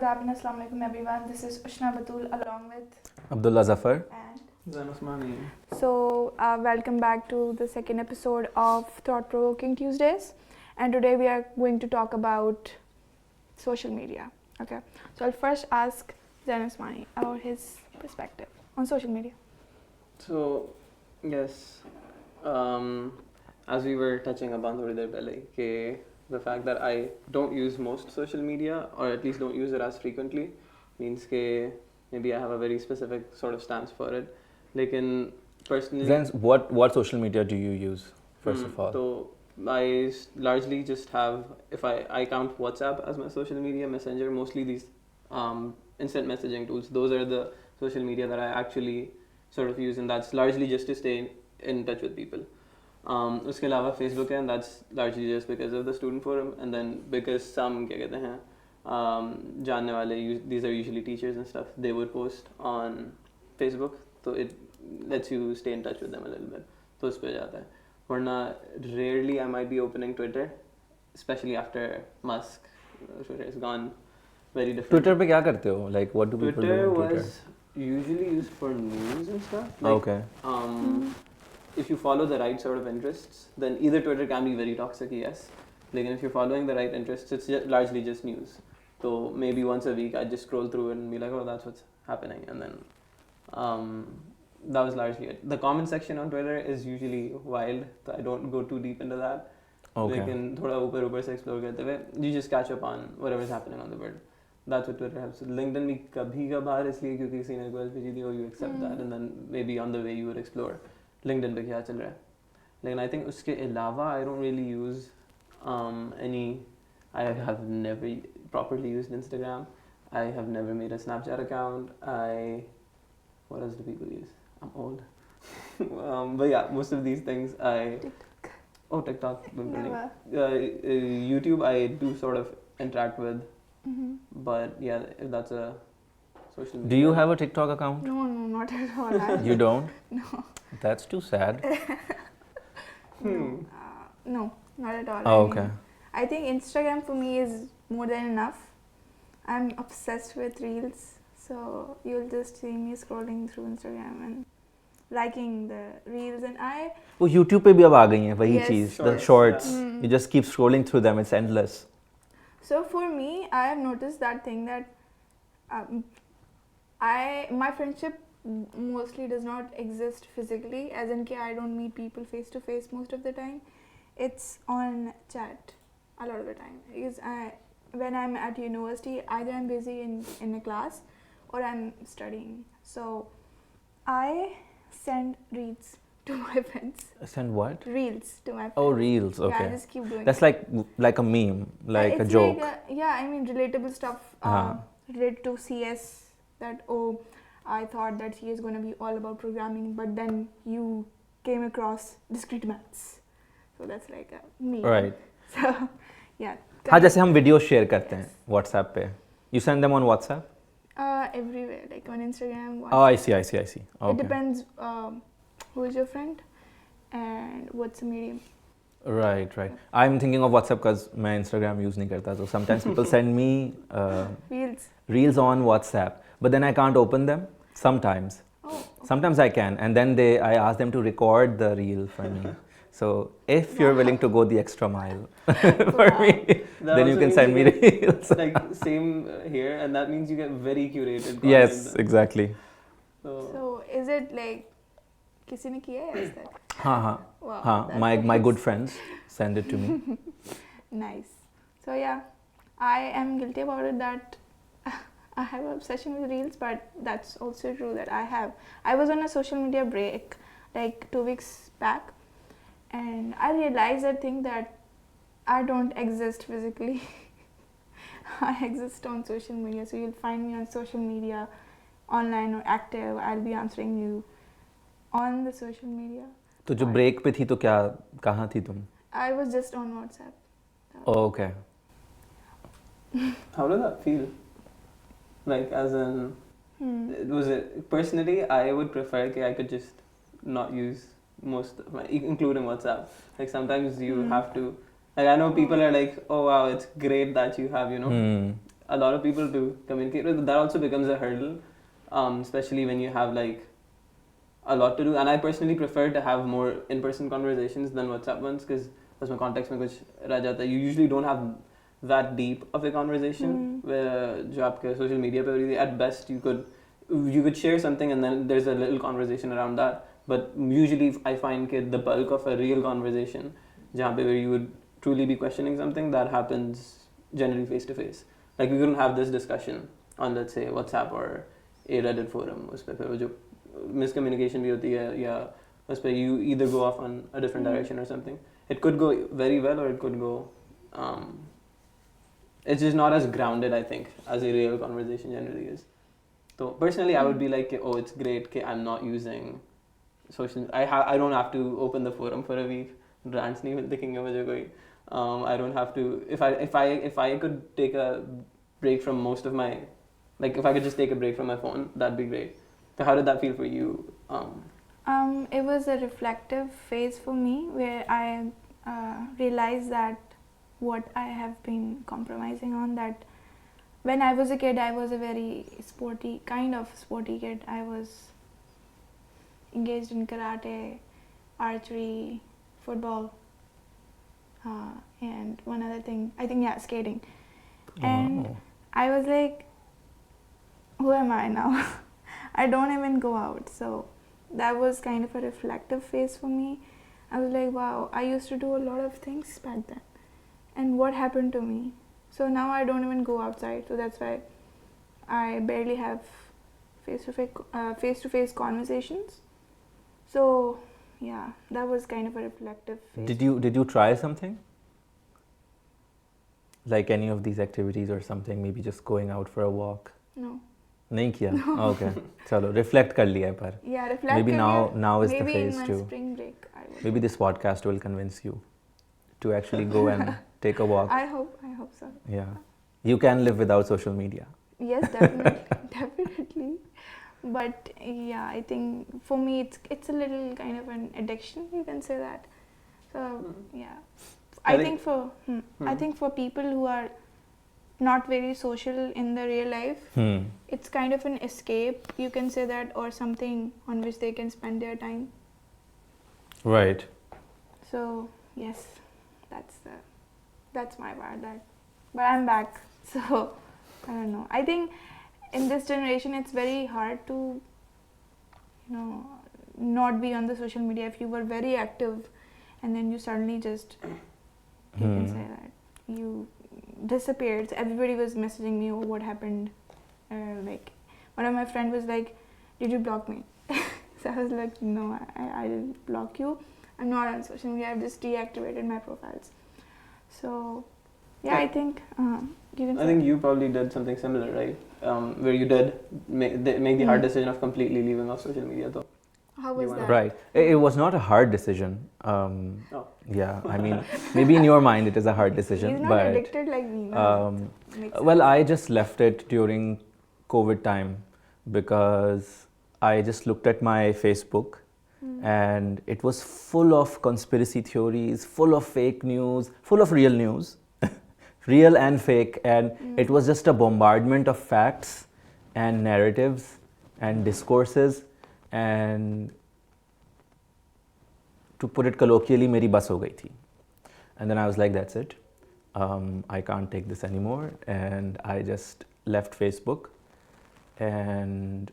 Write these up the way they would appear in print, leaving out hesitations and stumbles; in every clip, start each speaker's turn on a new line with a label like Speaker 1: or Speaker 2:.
Speaker 1: Adab and Assalamu alaikum everyone. This is Ushna Batool along with
Speaker 2: Abdullah, Zafar
Speaker 1: and
Speaker 3: Zain Usmani.
Speaker 1: So welcome back to the second episode of Provoking Tuesdays, and today we are going to talk about social media. Okay, so I'll first ask Zain Usmani about his perspective on social media.
Speaker 3: So, yes, as we were touching upon thodi der pehle, ke the fact that I don't use most social media, or at least don't use it as frequently, means ke maybe I have a very specific sort of stance for it. Lekin personally,
Speaker 2: Then what social media do you use first of all?
Speaker 3: So I largely just have, if I count WhatsApp as my social media, Messenger, mostly these instant messaging tools. Those are the social media that I actually sort of use, and that's largely just to stay in touch with people. Uske alawa Facebook hai, and that's largely just because of the student forum, and then because some kya kehte hain, जानने वाले, these are usually teachers and stuff, they would post on Facebook, so it lets you stay in touch with them a little bit. तो उस पे जाता है. Varna rarely I might be opening Twitter, especially after Musk. Twitter has gone very different.
Speaker 2: Twitter पे क्या करते हो? Like what do people do on Twitter?
Speaker 3: Twitter was usually used for news and stuff. Like,
Speaker 2: okay.
Speaker 3: If you follow the right sort of interests, then either Twitter can be very toxic, yes. Like if you're following the right interests, it's largely just news. So maybe once a week I just scroll through it and be like, oh, that's what's happening, and then that was largely it. The comment section on Twitter is usually wild, so I don't go too deep into that.
Speaker 2: Okay.
Speaker 3: Lekin thoda upar se explore karte hue, you just catch up on whatever's happening on the world. That's what Twitter helps. LinkedIn bhi kabhi kabhar isliye kyunki kisi ne कोई भेजी दी हो, you accept that, and then maybe on the way you would explore LinkedIn पे क्या चल रहा है. लेकिन I think उसके अलावा I don't really use any. I have never properly used Instagram. I have never made a Snapchat account. What else do people use? I'm old. But yeah, most of these things TikTok.
Speaker 1: Never.
Speaker 3: YouTube I do sort of interact with. But yeah, if that's a social media.
Speaker 2: Do you have a TikTok account?
Speaker 1: No, not at all.
Speaker 2: You don't?
Speaker 1: No.
Speaker 2: That's too sad.
Speaker 1: No, not at all.
Speaker 2: Oh, okay.
Speaker 1: I think Instagram for me is more than enough. I'm obsessed with reels, so you'll just see me scrolling through Instagram and liking the reels, and
Speaker 2: वो YouTube पे भी अब आ गई हैं वही
Speaker 1: Yes.
Speaker 2: Cheese, the
Speaker 3: Shorts,
Speaker 2: shorts.
Speaker 3: yeah.
Speaker 2: You just keep scrolling through them. It's endless.
Speaker 1: So for me, I have noticed that thing that my friendship mostly does not exist physically, as in I don't meet people face to face most of the time. It's on chat a lot of the time, because when I'm at university, either I'm busy in a class or I'm studying. So I send reels to my friends.
Speaker 2: Send what?
Speaker 1: Reels to my friends.
Speaker 2: Oh, reels.
Speaker 1: Yeah, I
Speaker 2: Okay.
Speaker 1: just keep doing
Speaker 2: That's
Speaker 1: it.
Speaker 2: like a meme, like a
Speaker 1: It's
Speaker 2: joke.
Speaker 1: I mean relatable stuff related to CS, that I thought that CS is going to be all about programming, but then you came across discrete maths. So that's like a meme.
Speaker 2: Right.
Speaker 1: So yeah.
Speaker 2: हाँ, जैसे हम video share करते हैं WhatsApp पे. You send them on WhatsApp?
Speaker 1: Everywhere, like on Instagram.
Speaker 2: Oh, I
Speaker 1: WhatsApp.
Speaker 2: see.
Speaker 1: It
Speaker 2: Okay.
Speaker 1: depends who is your friend and what's the medium.
Speaker 2: Right. I'm thinking of WhatsApp because मैं Instagram use नहीं करता. So sometimes people send me reels on WhatsApp, but then I can't open them. Sometimes.
Speaker 1: Oh.
Speaker 2: Sometimes I can, and then I ask them to record the reel for me. So if you're willing to go the extra mile for me,
Speaker 3: That
Speaker 2: then you
Speaker 3: also
Speaker 2: can
Speaker 3: means
Speaker 2: send me
Speaker 3: you get,
Speaker 2: reels.
Speaker 3: like same here, and that means you get very curated content.
Speaker 2: Yes, exactly.
Speaker 1: So is it like किसी ने किया है ऐसा?
Speaker 2: हाँ.
Speaker 1: Wow,
Speaker 2: हाँ.
Speaker 1: that's
Speaker 2: My
Speaker 1: nice.
Speaker 2: good friends send it to me.
Speaker 1: Nice. So yeah, I am guilty about it that I have an obsession with reels, but that's also true that I was on a social media break like 2 weeks back, and I realized that thing that I don't exist physically. I exist on social media, so you'll find me on social media, online or active. I'll be answering you on the social media.
Speaker 2: तो जो break पे थी तो क्या कहाँ थी तुम?
Speaker 1: I was just on WhatsApp.
Speaker 2: Oh, okay.
Speaker 3: How did that feel? Like, as in, was it personally? I would prefer that I could just not use most of my, including WhatsApp. Like sometimes you have to. Like I know people are like, oh wow, it's great that you have a lot of people to communicate with. But that also becomes a hurdle, especially when you have like a lot to do. And I personally prefer to have more in-person conversations than WhatsApp ones, because उसमें context में कुछ रह जाता है. You usually don't have that deep of a conversation where जो आपके social media पे हो रही थी. At best you could share something and then there's a little conversation around that. But usually I find that the bulk of a real conversation जहाँ पे where you would truly be questioning something, that happens generally face to face. Like we couldn't have this discussion on, let's say, WhatsApp or a Reddit forum. उस पे फिर वो जो miscommunication भी होती है, या उस पे you either go off on a different direction or something. It could go very well or it could go it's just not as grounded, I think, as a real conversation generally is. So personally I would be like, oh, it's great that I'm not using social. I don't have to open the forum for a week. Rants नहीं मिलते किंगे मुझे कोई. I don't have to. If I could take a break from most of my, like if I could just take a break from my phone, that'd be great. So how did that feel for you?
Speaker 1: It was a reflective phase for me where I realized that what I have been compromising on, that when I was a kid I was a very sporty kid. I was engaged in karate, archery, football, and one other thing, I think, skating. And I was like, who am I now? I don't even go out. So that was kind of a reflective phase for me. I was like, wow, I used to do a lot of things back then, and what happened to me? So now I don't even go outside. So that's why I barely have face-to-face conversations. So yeah, that was kind of a reflective phase.
Speaker 2: Did you try something? Like any of these activities or something, maybe just going out for a walk?
Speaker 1: No.
Speaker 2: नहीं किया? Okay. चलो, reflect कर लिया है पर.
Speaker 1: Yeah, reflect.
Speaker 2: Maybe now is the phase
Speaker 1: maybe in my
Speaker 2: too.
Speaker 1: spring break I will.
Speaker 2: Maybe this podcast will convince you to actually go and take a walk.
Speaker 1: I hope so.
Speaker 2: Yeah. You can live without social media.
Speaker 1: Yes, definitely. But yeah, I think for me it's a little kind of an addiction, you can say that. So yeah, I think for people who are not very social in the real life, it's kind of an escape, you can say that, or something on which they can spend their time.
Speaker 2: Right.
Speaker 1: So yes, that's my part. But I'm back, so I don't know. I think in this generation it's very hard to, not be on the social media. If you were very active and then you suddenly just, you can say that, you disappeared. So everybody was messaging me, oh, what happened? Like one of my friends was like, did you block me? So I was like, no, I didn't block you. I'm not on social media. I've just deactivated my profiles. So yeah, I think
Speaker 3: you probably did something similar, right? Where you did make the hard decision of completely leaving off social media, though.
Speaker 1: How was that?
Speaker 2: Right. It was not a hard decision. Yeah, I mean, maybe in your mind it is a hard decision.
Speaker 1: He's not
Speaker 2: but
Speaker 1: addicted like me. No?
Speaker 2: Well, I just left it during COVID time because I just looked at my Facebook and it was full of conspiracy theories, full of fake news, full of real news, real and fake, and it was just a bombardment of facts and narratives and discourses. And to put it colloquially, meri bas ho gayi thi. And then I was like, that's it. I can't take this anymore. And I just left Facebook. And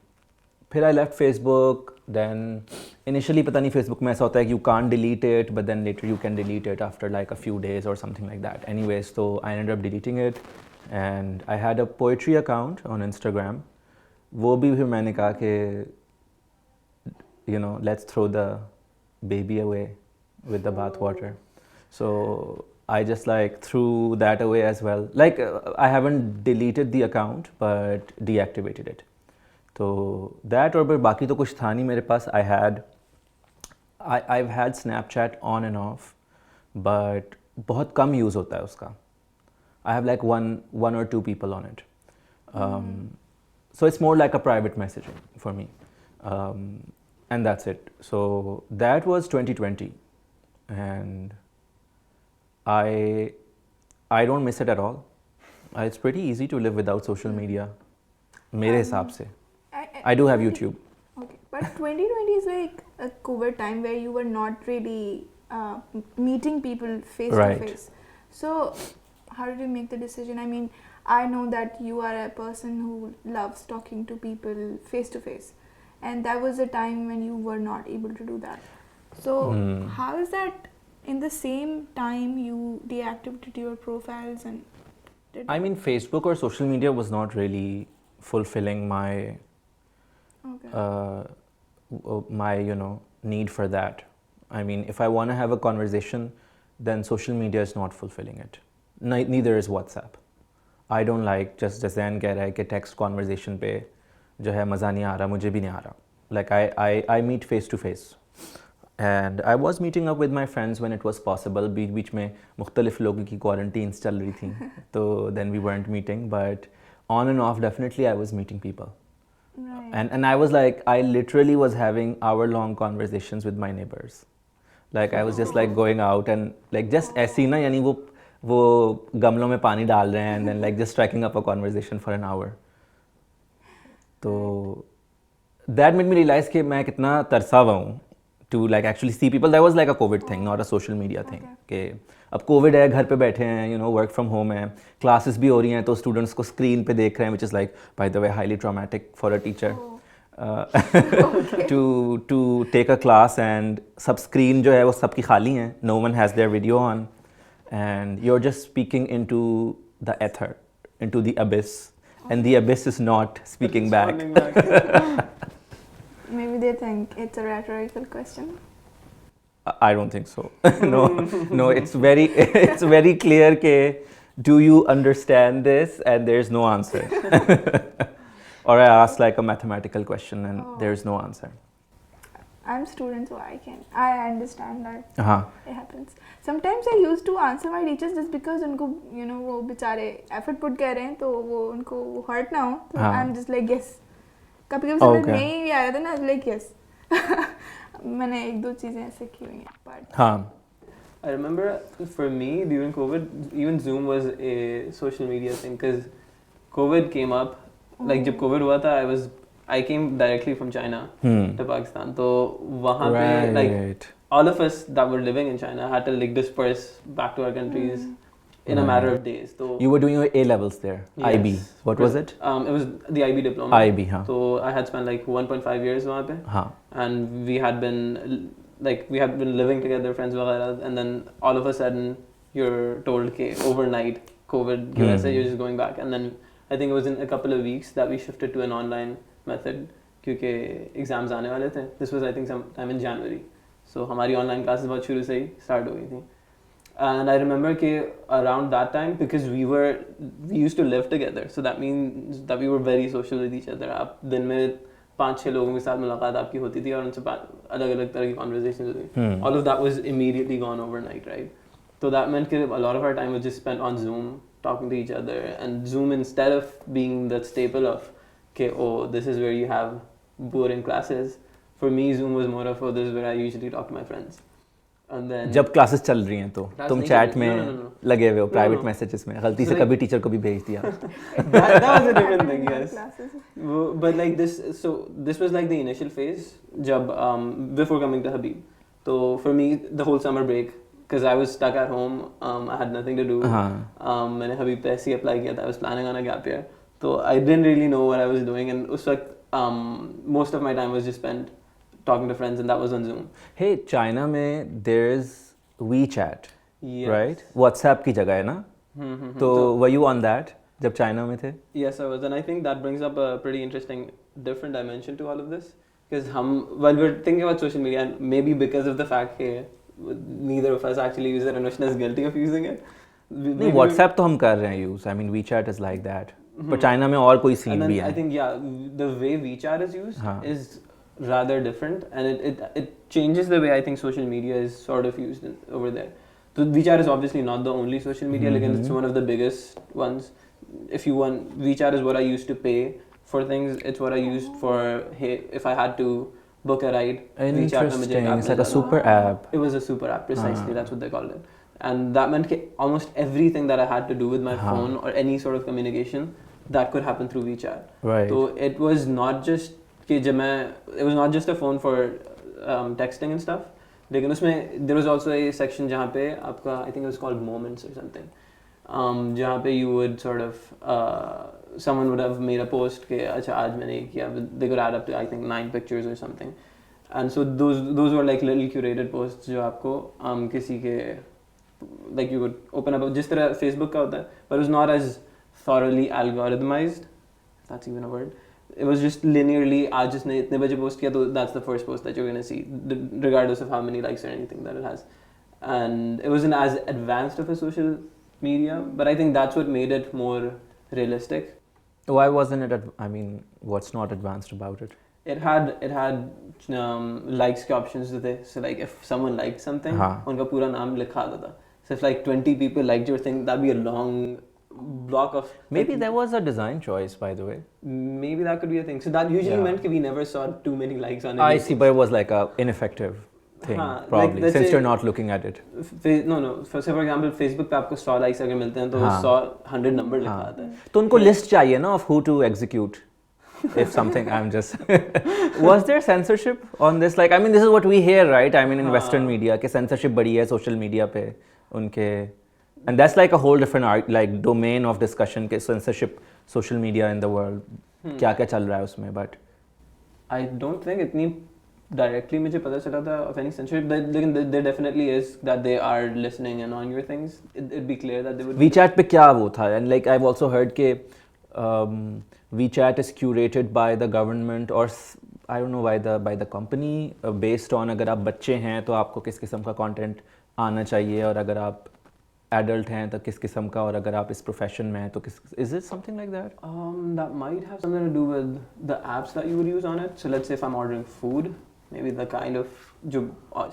Speaker 2: फिर I left Facebook. Then initially पता नहीं Facebook में ऐसा होता है कि you can't delete it, but then later you can delete it after like a few days or something like that. Anyways, so I ended up deleting it. And I had a poetry account on Instagram. वो भी फिर मैंने कहा कि let's throw the baby away with the bath water. So I just like threw that away as well. Like I haven't deleted the account but deactivated it. So that और बाकी तो कुछ था नहीं मेरे पास. I've had Snapchat on and off, but बहुत कम use होता है उसका. I have like one or two people on it. So it's more like a private messaging for me. And that's it. So that was 2020, and I don't miss it at all. It's pretty easy to live without social media. मेरे हिसाब से. I do have YouTube.
Speaker 1: Okay, but 2020 is like a COVID time where you were not really meeting people face to face. So, how did you make the decision? I mean, I know that you are a person who loves talking to people face to face, and that was a time when you were not able to do that. So, how is that in the same time you deactivated your profiles and
Speaker 2: I mean, Facebook or social media was not really fulfilling my my need for that. I mean, if I want to have a conversation, then social media is not fulfilling it. Neither is WhatsApp. I don't like just Zain कह रहा है कि text conversation पे जो है मज़ा नहीं आ रहा, मुझे भी नहीं आ रहा. Like I meet face to face. And I was meeting up with my friends when it was possible. बीच में मुख्तलिफ लोगों की quarantines चल रही थी, तो then we weren't meeting. But on and off, definitely I was meeting people.
Speaker 1: Right.
Speaker 2: And I was like, I literally was having hour-long conversations with my neighbors. Like I was just like going out and like just ऐसी ना, यानी वो गमलों में पानी डाल रहे हैं and then like just striking up a conversation for an hour. तो that made me realize कि मैं कितना तरसा हुआ हूँ to like actually see people. That was like a COVID thing, not a social media thing. कि अब COVID है, घर पे बैठे हैं, work from home है, classes भी हो रही हैं, तो students को screen पे देख रहे हैं, which is like, by the way, highly traumatic for a teacher. To take a class and सब screen जो है वो सबकी खाली हैं, no one has their video on, and you're just speaking into the ether, into the abyss, and the abyss is not speaking back.
Speaker 1: Maybe they think it's a rhetorical question.
Speaker 2: I don't think so. No, it's very clear ke do you understand this, and there's no answer. Or I ask like a mathematical question and there's no answer.
Speaker 1: I'm student, so I understand that it happens. Sometimes I used to answer my teachers just because उनको वो बेचारे effort put कर रहे हैं, तो वो उनको hurt ना हो, तो I'm just like yes. कभी समझ नहीं भी आ रहा था ना, like yes. मैंने एक दो चीजें ऐसे की हुई हैं, but
Speaker 3: I remember for me during COVID, even Zoom was a social media thing because COVID came up. Like जब COVID हुआ था, I came directly from China to Pakistan. तो वहाँ पे like all of us that were living in China had to like disperse back to our countries in a matter of days. So
Speaker 2: you were doing your A levels there. Yes. IB. What was it?
Speaker 3: It was the IB diploma.
Speaker 2: IB, हाँ.
Speaker 3: So I had spent like 1.5 years वहाँ पे.
Speaker 2: हाँ.
Speaker 3: And we had been living together, friends वगैरह, and then all of a sudden you're told कि overnight COVID की वजह से you're just going back, and then I think it was in a couple of weeks that we shifted to an online method क्योंकि exams आने वाले थे. This was I think sometime in January. So हमारी online classes बहुत शुरू से ही start हो गई थी. And I remember कि around that time, because we used to live together, so that means that we were very social with each other. आप दिन में 5-6 लोगों के साथ मुलाकात आपकी होती थी और उनसे अलग-अलग तरह की conversations होती. All of that was immediately gone overnight, right? So that meant that a lot of our time was just spent on Zoom, talking to each other, and Zoom, instead of being that staple of, okay, oh, this is where you have boring classes, for me Zoom was more of, oh, this is where I usually talk to my friends. And then
Speaker 2: जब classes चल रही हैं तो तुम chat में लगे हुए हो, प्राइवेट मैसेजेस में, गलती से कभी टीचर को भी भेज दिया.
Speaker 3: that was a different thing, yes. But like this was like the initial phase जब before coming to Habib. So for me the whole summer break, because I was stuck at home, I had nothing to do. मैंने Habib पे ऐसे apply किया था. I was planning on a gap year, so I didn't really know what I was doing, and उस वक्त most of my time was just spent talking to friends, and that was on Zoom. Hey,
Speaker 2: China में there's WeChat,
Speaker 3: yes.
Speaker 2: Right? WhatsApp की जगह है ना? तो were you on that जब China में थे?
Speaker 3: Yes, I was, and I think that brings up a pretty interesting different dimension to all of this, because while we're thinking about social media, and maybe because of the fact that neither of us actually use it, and Ushna is guilty of using it.
Speaker 2: नहीं, WhatsApp तो हम कर रहे हैं use. I mean, WeChat is like that. But China में और कोई scene भी है.
Speaker 3: I think the way WeChat is used is rather different, and it changes the way I think social media is sort of used over there. So WeChat is obviously not the only social media, like it's one of the biggest ones. If you want, WeChat is what I used to pay for things. It's what I used for, hey, if I had to book a ride.
Speaker 2: Interesting. It's like a super app.
Speaker 3: It was a super app, precisely. That's what they called it. and that meant that almost everything that I had to do with my phone or any sort of communication that could happen through WeChat.
Speaker 2: Right.
Speaker 3: So it was not just it was not just a phone for texting and stuff. लेकिन उसमें there was also a section जहाँ पे आपका I think it was called moments or something. जहाँ पे you would sort of someone would have made a post कि अच्छा आज मैंने ये किया. They could add up to I think 9 pictures or something. And so those were like little curated posts जो आपको किसी के like you could open up जिस तरह Facebook का होता है, but it was not as thoroughly algorithmized, if that's even a word. It was just linearly आज जिसने इतने बजे post किया तो that's the first post that you're gonna see regardless of how many likes or anything that it has. And it wasn't as advanced of a social media, but I think that's what made it more realistic.
Speaker 2: Why wasn't it? I mean, what's not advanced about it?
Speaker 3: It had likes के options थे. So like if someone liked something, उनका पूरा नाम लिखा आता था. So if like 20 people liked your thing, that'd be a long block of.
Speaker 2: Maybe there was a design choice, by the way.
Speaker 3: Maybe that could be a thing. So that usually meant that we never saw too many likes on it.
Speaker 2: I see, but it was like a ineffective thing, probably,
Speaker 3: like,
Speaker 2: since you're not looking at it.
Speaker 3: No. For example, Facebook पे आपको 100 likes अगर मिलते हैं तो 100 number लिखा आता है.
Speaker 2: तो उनको list चाहिए ना of who to execute. If something, I'm just. Was there censorship on this? Like, I mean, this is what we hear, right? I mean, in Western media, कि censorship बढ़ी है social media पे उनके, and that's like a whole different like domain of discussion कि censorship social media in the world क्या क्या चल रहा है उसमें, but
Speaker 3: I don't think इतनी directly मुझे पता चला था of any censorship, but there definitely is that they are listening in on your things. It'd be clear that they would.
Speaker 2: WeChat पे क्या वो था, and like I've also heard कि WeChat is curated by the government or I don't know by the company based on अगर आप बच्चे हैं तो आपको किस किस्म का content आना चाहिए, और अगर आप adult हैं तो किस किस्म का, और अगर आप इस profession में हैं तो किस. Is it something like that?
Speaker 3: That might have something to do with the apps that you would use on it. So let's say if I'm ordering food, maybe the kind of जो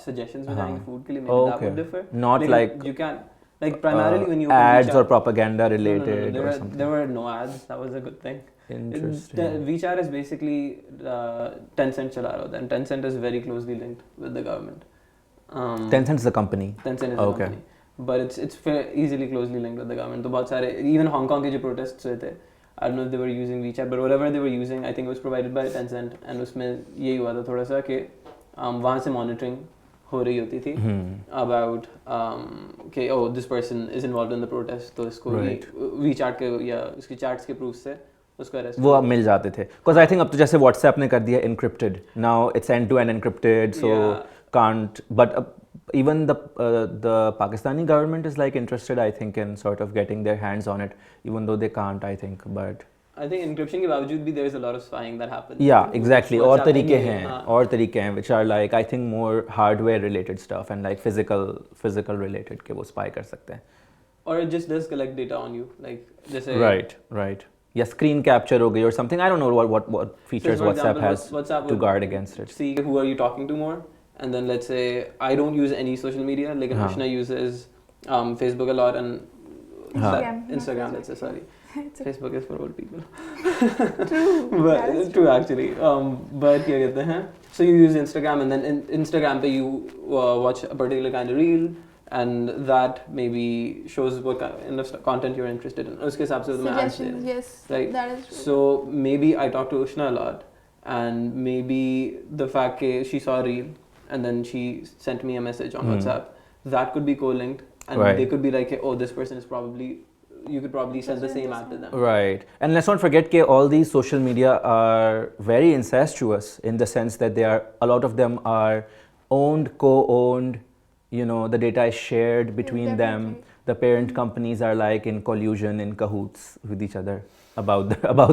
Speaker 3: suggestions में जाएंगे food के लिए, maybe that would differ.
Speaker 2: Not like
Speaker 3: you can't. Like primarily when you
Speaker 2: ads
Speaker 3: WeChat,
Speaker 2: or propaganda related
Speaker 3: no,
Speaker 2: or something.
Speaker 3: There were no ads. That was a good thing.
Speaker 2: Interesting.
Speaker 3: WeChat is basically Tencent चला रहा होता है, and Tencent is very closely linked with the government.
Speaker 2: Tencent is the company.
Speaker 3: Tencent is the company. But it's easily closely linked with the government. तो बहुत सारे even Hong Kong के जो protests हुए थे, I don't know if they were using WeChat, but whatever they were using, I think it was provided by Tencent, and उसमें यही हुआ था थोड़ा सा कि वहाँ से monitoring हो रही होती थी about कि oh this person is involved in the protest, तो इसको WeChat के या उसकी chats के proofs से उसको arrest
Speaker 2: वो अब मिल जाते थे. Because I think अब तो जैसे WhatsApp ने कर दिया encrypted. Now it's end-to-end encrypted, so can't. But even the Pakistani government is like interested, I think, in sort of getting their hands on it, even though they can't, I think. But
Speaker 3: I think encryption के बावजूद भी there is a lot of spying that happens.
Speaker 2: Yeah, exactly. और तरीके हैं which are like I think more hardware related stuff and like physical related कि वो spy कर सकते हैं.
Speaker 3: Or it just does collect data on you, like जैसे.
Speaker 2: Right. Yeah, screen capture हो गई or something. I don't know what features
Speaker 3: so
Speaker 2: WhatsApp
Speaker 3: example,
Speaker 2: has to guard against it.
Speaker 3: See who are you talking to more, and then let's say I don't use any social media. Like Ushna uses Facebook a lot and Instagram. Let's say sorry. Facebook is for old people. True actually. But क्या कहते हैं? So you use Instagram, and then in Instagram पे you watch a particular kind of reel, and that maybe shows what kind of content you're interested in. उसके हिसाब से तुम्हें ads they.
Speaker 1: Yes,
Speaker 3: right.
Speaker 1: that is true.
Speaker 3: So maybe I talk to Ushna a lot, and maybe the fact that she saw a reel and then she sent me a message on WhatsApp, that could be co-linked, and they could be like, oh, this person is probably. You could probably send the same app to them. Right.
Speaker 2: And let's not forget that all these social media are very incestuous in the sense that a lot of them are owned, co-owned, you know, the data is shared between them. The parent companies are like in collusion, in cahoots with each other about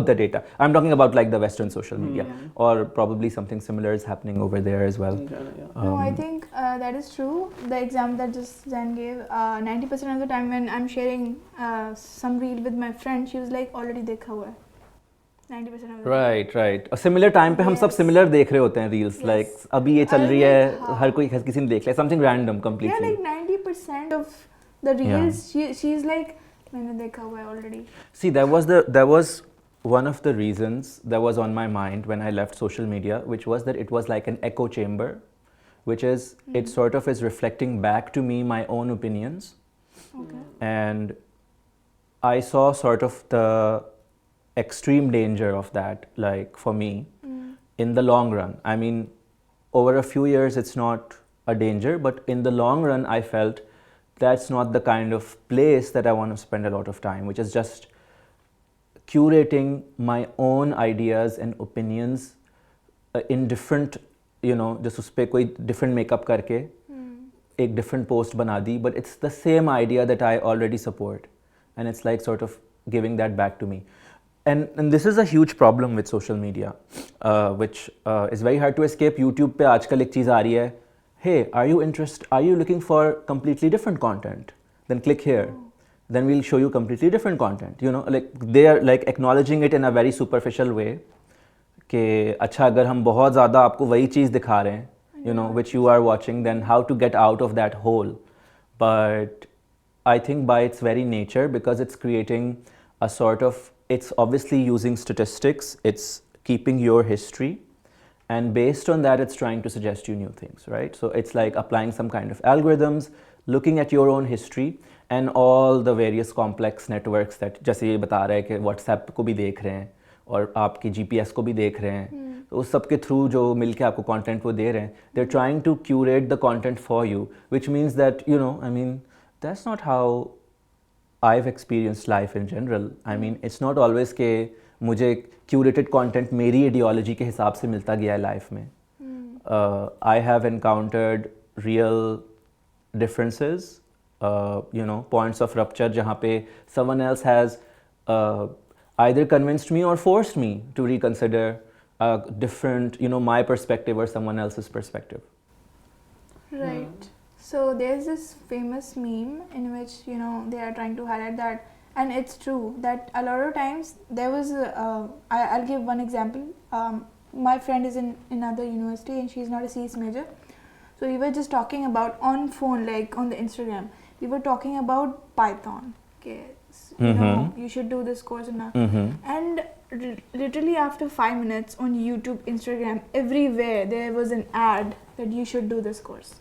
Speaker 2: the data. I'm talking about like the Western social media, or probably something similar is happening over there as well.
Speaker 1: No, I think that is true. The example that just Zain gave, 90% of the time when I'm sharing some reel with my friend, she was like already देखा हुआ है. 90% of the time.
Speaker 2: Right. A similar time पे हम सब similar देख रहे होते हैं reels, like अभी ये चल रही है, हर कोई किसी ने देख लिया, something random completely.
Speaker 1: Yeah, like 90% of the reels, she's like मैंने देखा हुआ है already.
Speaker 2: See, there was one of the reasons that was on my mind when I left social media, which was that it was like an echo chamber, which is it sort of is reflecting back to me my own opinions
Speaker 1: Okay.
Speaker 2: And I saw sort of the extreme danger of that, like for me, in the long run. I mean, over a few years, it's not a danger, but in the long run, I felt that's not the kind of place that I want to spend a lot of time, which is just curating my own ideas and opinions in different, just उस पे कोई different makeup करके एक different post बना दी, but it's the same idea that I already support, and it's like sort of giving that back to me. And this is a huge problem with social media, which is very hard to escape. YouTube पे आजकल एक चीज़ आ रही है, hey, are you looking for completely different content? Then click here. Then we'll show you completely different content. Like they are like acknowledging it in a very superficial way. कि अच्छा अगर हम बहुत ज़्यादा आपको वही चीज़ दिखा रहे हैं, which you are watching, then how to get out of that hole. But I think by its very nature, because it's creating a sort of, it's obviously using statistics, it's keeping your history, and based on that, it's trying to suggest you new things, right? So it's like applying some kind of algorithms, looking at your own history, and all the various complex networks that, जैसे ये बता रहा है कि WhatsApp को भी देख रहे हैं और आपकी GPS को भी देख रहे हैं, तो उस सब के थ्रू जो मिलके आपको कंटेंट वो दे रहे हैं, they're trying to curate the content for you, which means that, I mean, that's not how I've experienced life in general. I mean, it's not always कि मुझे curated content मेरी ideology के हिसाब से मिलता गया है life में. I have encountered real differences, points of rupture जहाँ पे someone else has either convinced me or forced me to reconsider a different, my perspective or someone else's perspective.
Speaker 1: Right. So there's this famous meme in which, they are trying to highlight that, and it's true that a lot of times there was, I'll give one example. My friend is in another university and she's not a CS major. So we were just talking about on phone, like on the Instagram, we were talking about Python. Okay, so, you should do this course and and literally after 5 minutes on YouTube, Instagram, everywhere there was an ad that you should do this course.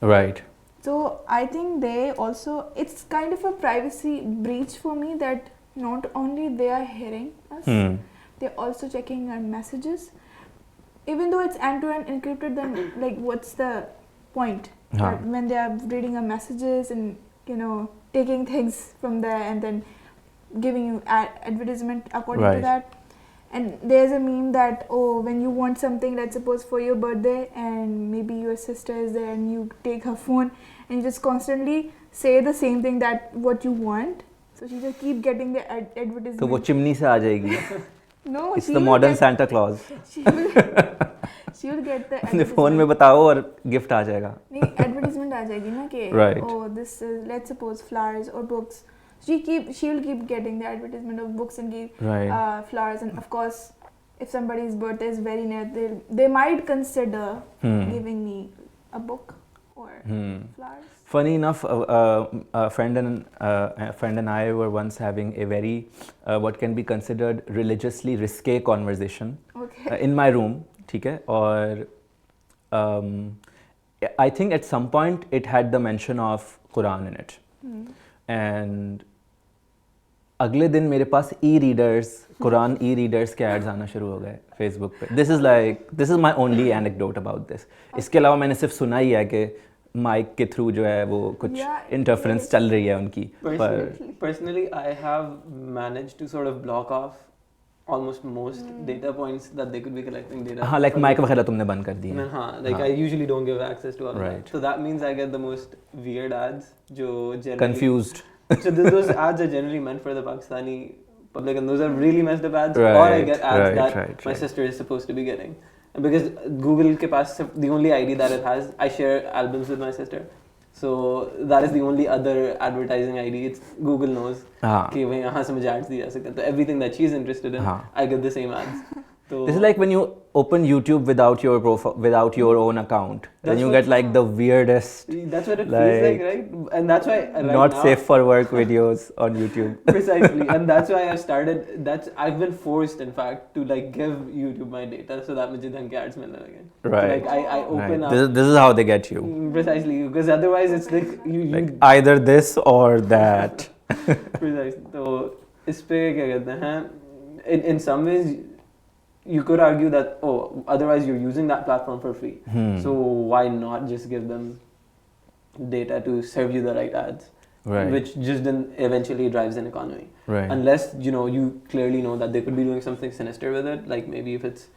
Speaker 2: Right.
Speaker 1: So I think they also, it's kind of a privacy breach for me that not only they are hearing us, they're also checking our messages. Even though it's end-to-end encrypted, then like what's the point? That when they are reading our messages and taking things from there and then giving you advertisement according to that. And there's a meme that, when you want something, let's suppose for your birthday, and maybe your sister is there and you take her phone and you just constantly say the same thing that what you want. So she just keep getting the advertisement.
Speaker 2: तो वो chimney से आ जाएगी.
Speaker 1: No,
Speaker 2: it's the modern Santa Claus.
Speaker 1: She will get the advertisement.
Speaker 2: phone में बताओ और gift आ जाएगा.
Speaker 1: नहीं, advertisement आ जाएगी ना कि this is, let's suppose, flowers or books. She will keep getting the advertisement of books and flowers, and of course, if somebody's birthday is very near, they might consider giving me a book or flowers.
Speaker 2: Funny enough, a friend and I were once having a very what can be considered religiously risque conversation in my room. ठीक है? और I think at some point it had the mention of Quran in it. And अगले दिन मेरे पास Quran e-readers के ads आना शुरू हो गए Facebook पे. This is my only anecdote about this. इसके अलावा मैंने सिर्फ सुना ही है कि माइक के थ्रू जो है वो कुछ इंटरफेरेंस चल रही है उनकी.
Speaker 3: Personally, I have managed to sort of block off almost most data points that they could be collecting data.
Speaker 2: हाँ, like mic वगैरह तुमने बंद कर दी है.
Speaker 3: हाँ, like I usually don't give access to all of that. So that means I get the most weird ads जो generally
Speaker 2: confused.
Speaker 3: So those ads are generally meant for the Pakistani public, and those are really messed up ads. Or I get ads that my sister is supposed to be getting. Because Google के पास the only ID that it has, I share albums with my sister. So that is the only other advertising ID. It's Google knows कि वहीं यहाँ से मुझे ads दिए जा सकते हैं. So everything that she's interested in, I get the same ads.
Speaker 2: This is like when you open YouTube without your profile, without your own account. Then
Speaker 3: That's
Speaker 2: you
Speaker 3: what-
Speaker 2: get like the weirdest,
Speaker 3: That's what it feels like, right? And that's why right
Speaker 2: not
Speaker 3: now,
Speaker 2: safe for work videos on YouTube.
Speaker 3: precisely, and that's why I've been forced, in fact, to like give YouTube my data so that मुझे ढंग के ads मिलने लगे. So,
Speaker 2: Right.
Speaker 3: like I open
Speaker 2: Right.
Speaker 3: up.
Speaker 2: This is how they get you.
Speaker 3: Precisely, because otherwise it's like you
Speaker 2: Like either this or that.
Speaker 3: precisely. तो इस पे क्या कहते हैं? In some ways, you could argue that otherwise you're using that platform for free. So why not just give them data to serve you the right ads?
Speaker 2: Right.
Speaker 3: Which just then eventually drives an economy.
Speaker 2: Right.
Speaker 3: Unless you clearly know that they could be doing something sinister with it, like maybe if it's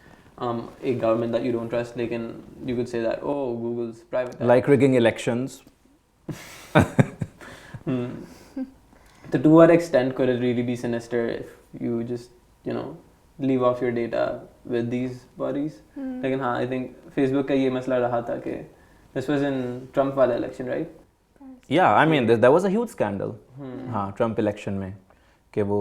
Speaker 3: a government that you don't trust, you could say that Google's private.
Speaker 2: Like rigging elections.
Speaker 3: So to what extent could it really be sinister if you just leave off your data with these bodies? Like, I think Facebook का ये मसला रहा था कि this was in Trump वाला election, right?
Speaker 2: Yeah, I mean, there was a huge scandal. हाँ, Trump election में कि वो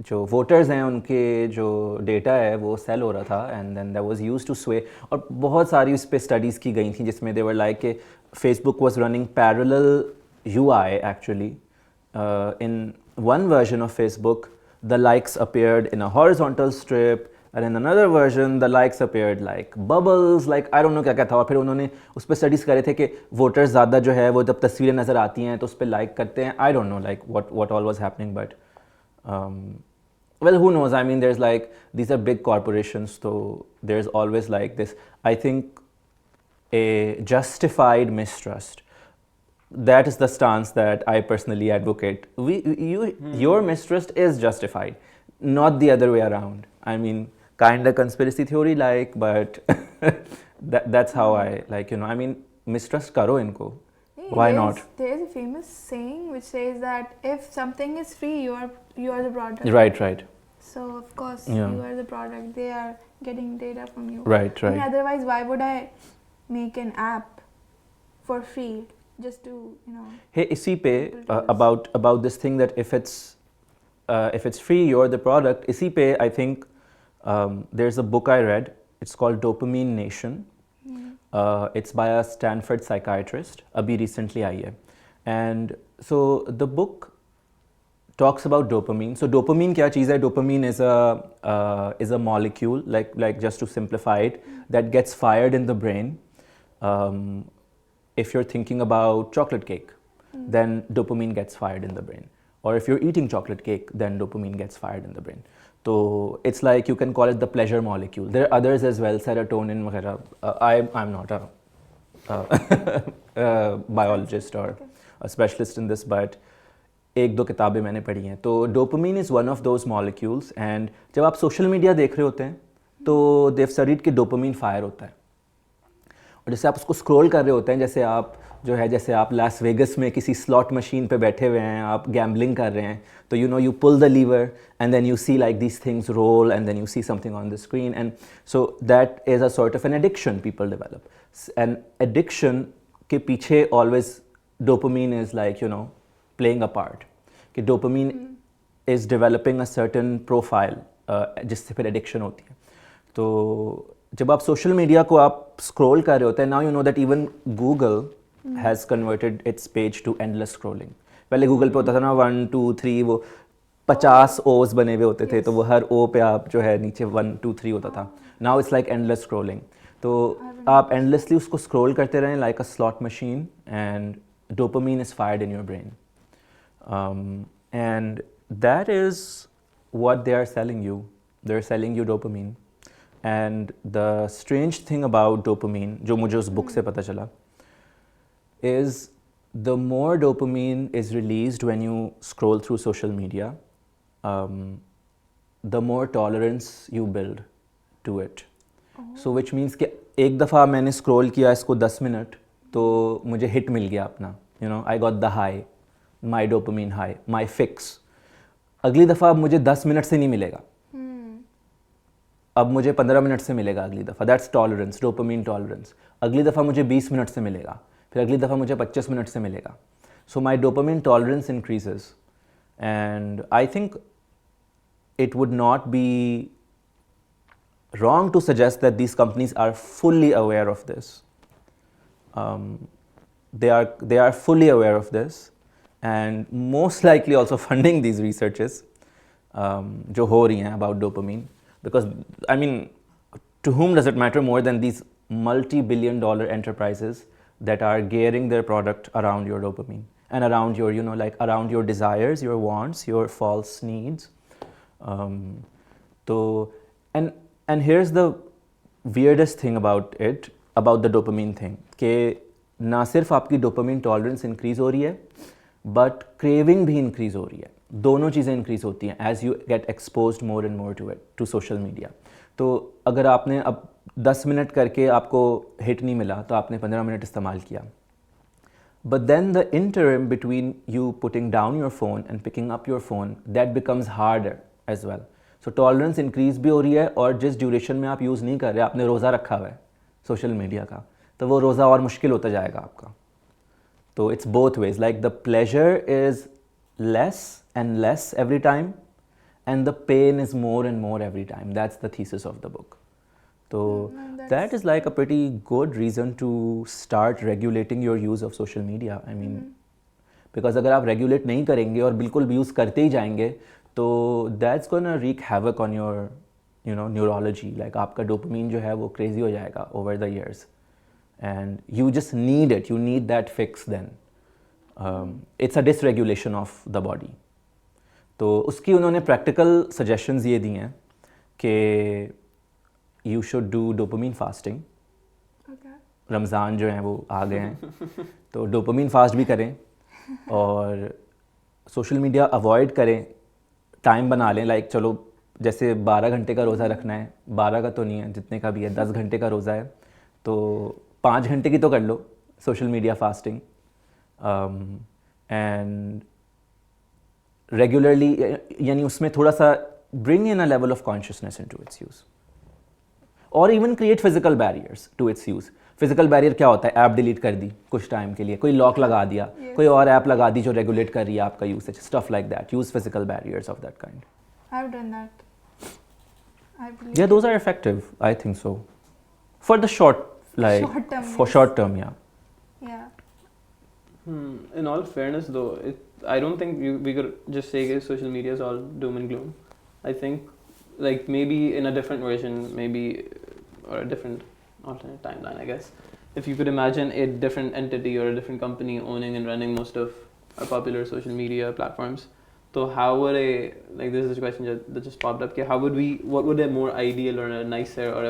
Speaker 2: जो voters हैं उनके जो data है वो sell हो रहा था and then that was used to sway और बहुत सारी उस पे studies की गई थी जिसमें they were like कि Facebook was running parallel UI actually. In one version of Facebook, the likes appeared in a horizontal strip and in another version the likes appeared like bubbles, like I don't know क्या क्या था और फिर उन्होंने उस पर studies करे थे कि वोटर्स ज़्यादा जो है वो जब तस्वीरें नज़र आती हैं तो उस पर लाइक करते हैं. I don't know like what all was happening, but well, who knows? I mean, there's like these are big corporations, so there's always like this, I think, a justified mistrust. That is the stance that I personally advocate. Your mistrust is justified, not the other way around. I mean, kind of conspiracy theory like, but that's how I like, I mean, mistrust karo inko. Why not?
Speaker 1: There's a famous saying which says that if something is free, you are the product.
Speaker 2: Right.
Speaker 1: So of course
Speaker 2: Yeah.
Speaker 1: you are the product. They are getting data from you.
Speaker 2: Right.
Speaker 1: I mean, otherwise, why would I make an app for free just to
Speaker 2: Hey, isi pe about this thing that if it's free, you're the product. Isi pe, I think there's a book I read. It's called Dopamine Nation. It's by a Stanford psychiatrist. Abhi recently aayi hai. And so the book talks about dopamine. So dopamine kya cheez hai? Dopamine is a molecule, like just to simplify it, that gets fired in the brain. If you're thinking about chocolate cake, then dopamine gets fired in the brain. Or if you're eating chocolate cake, then dopamine gets fired in the brain. So it's like you can call it the pleasure molecule. There are others as well, serotonin, वगैरह. I'm not a biologist or a specialist in this, but एक दो किताबें मैंने पढ़ी हैं. तो dopamine is one of those molecules, and जब आप social media देख रहे होते हैं तो they've studied कि dopamine fire होता है. और जैसे आप उसको स्क्रॉल कर रहे होते हैं, जैसे आप लास वेगस में किसी स्लॉट मशीन पे बैठे हुए हैं, आप गैम्बलिंग कर रहे हैं, तो you pull the lever and then you see like these things roll and then you see something on the screen, and so that is a sort of an addiction people develop. And addiction के पीछे always dopamine is like playing a part, कि dopamine is developing a certain profile जिससे फिर addiction होती है. तो जब आप सोशल मीडिया को आप स्क्रॉल कर रहे होते हैं, now you know that even Google has converted its page to endless scrolling. पहले गूगल पे होता था ना 1 2 3 वो 50 ओज बने हुए होते थे, तो वो हर ओ पे आप जो है नीचे 1 2 3 होता था. Now it's like endless scrolling. तो आप एंडलेसली उसको स्क्रॉल करते रहें like a slot machine, and dopamine is fired in your brain, and that is what they are selling you. They're selling you dopamine. And the strange thing about dopamine, जो मुझे उस book से पता चला, is the more dopamine is released when you scroll through social media, the more tolerance you build to it. So which means कि एक दफ़ा मैंने scroll किया इसको 10 मिनट, तो मुझे hit मिल गया अपना, I got the high, my dopamine high, my fix. अगली दफ़ा अब मुझे 10 मिनट से नहीं मिलेगा, अब मुझे 15 मिनट से मिलेगा अगली दफ़ा. That's tolerance, dopamine tolerance. अगली दफ़ा मुझे 20 मिनट से मिलेगा, फिर अगली दफ़ा मुझे 25 मिनट से मिलेगा. So my dopamine tolerance increases, and I think it would not be wrong to suggest that these companies are fully aware of this. They are fully aware of this and most likely also funding these researches जो हो रही हैं about dopamine, because I mean, to whom does it matter more than these multi-billion-dollar enterprises that are gearing their product around your dopamine and around your, like around your desires, your wants, your false needs. So, and here's the weirdest thing about it, about the dopamine thing, कि ना सिर्फ आपकी dopamine tolerance increase हो रही है, but craving भी increase हो रही है. दोनों चीज़ें increase होती हैं as you get exposed more and more to it, to social media. तो अगर आपने अब 10 मिनट करके आपको हिट नहीं मिला तो आपने 15 मिनट इस्तेमाल किया. But then the interim between you putting down your phone and picking up your phone, that becomes harder as well. So tolerance increase भी हो रही है और जिस ड्यूरेशन में आप यूज़ नहीं कर रहे, आपने रोज़ा रखा हुआ है सोशल मीडिया का, तो वो रोज़ा और मुश्किल होता जाएगा आपका. तो it's both ways, like the pleasure is less and less every time and the pain is more and more every time. That's the thesis of the book. So that is like a pretty good reason to start regulating your use of social media. I mean, because अगर आप regulate नहीं करेंगे और बिल्कुल use करते ही जाएंगे, तो that's gonna wreak havoc on your, neurology. Like आपका dopamine जो है वो crazy हो जाएगा over the years, and you just need it. You need that fix then. It's a dysregulation of the body. तो उसकी उन्होंने practical suggestions ये दी हैं कि you should do dopamine fasting.
Speaker 1: Okay.
Speaker 2: Ramzan जो हैं वो आ गए हैं, तो dopamine fast भी करें और social media avoid करें. टाइम बना लें, लाइक चलो जैसे 12 घंटे का रोज़ा रखना है, 12 का तो नहीं है, जितने का भी है, 10 घंटे का रोज़ा है, तो 5 घंटे की तो कर लो social media fasting. And regularly, यानी उसमें थोड़ा सा bring in a level of consciousness into its use, और even create physical barriers to its use. Physical barrier क्या होता है? ऐप डिलीट कर दी कुछ टाइम के लिए, कोई लॉक लगा दिया, कोई और ऐप लगा दी जो रेगुलेट कर रही है आपका usage, stuff like that. Use physical barriers of that kind.
Speaker 1: I've done that. I believe.
Speaker 2: Yeah, those are effective. I think so. For the short, like
Speaker 1: Short term,
Speaker 2: for
Speaker 1: yes.
Speaker 2: short term, yeah.
Speaker 1: Yeah.
Speaker 3: In all fairness, though, I don't think we could just say that social media is all doom and gloom. I think, like, maybe in a different version, maybe, or a different alternate timeline, I guess. If you could imagine a different entity or a different company owning and running most of our popular social media platforms, so how would this is a question that just popped up, what would a more ideal or a nicer or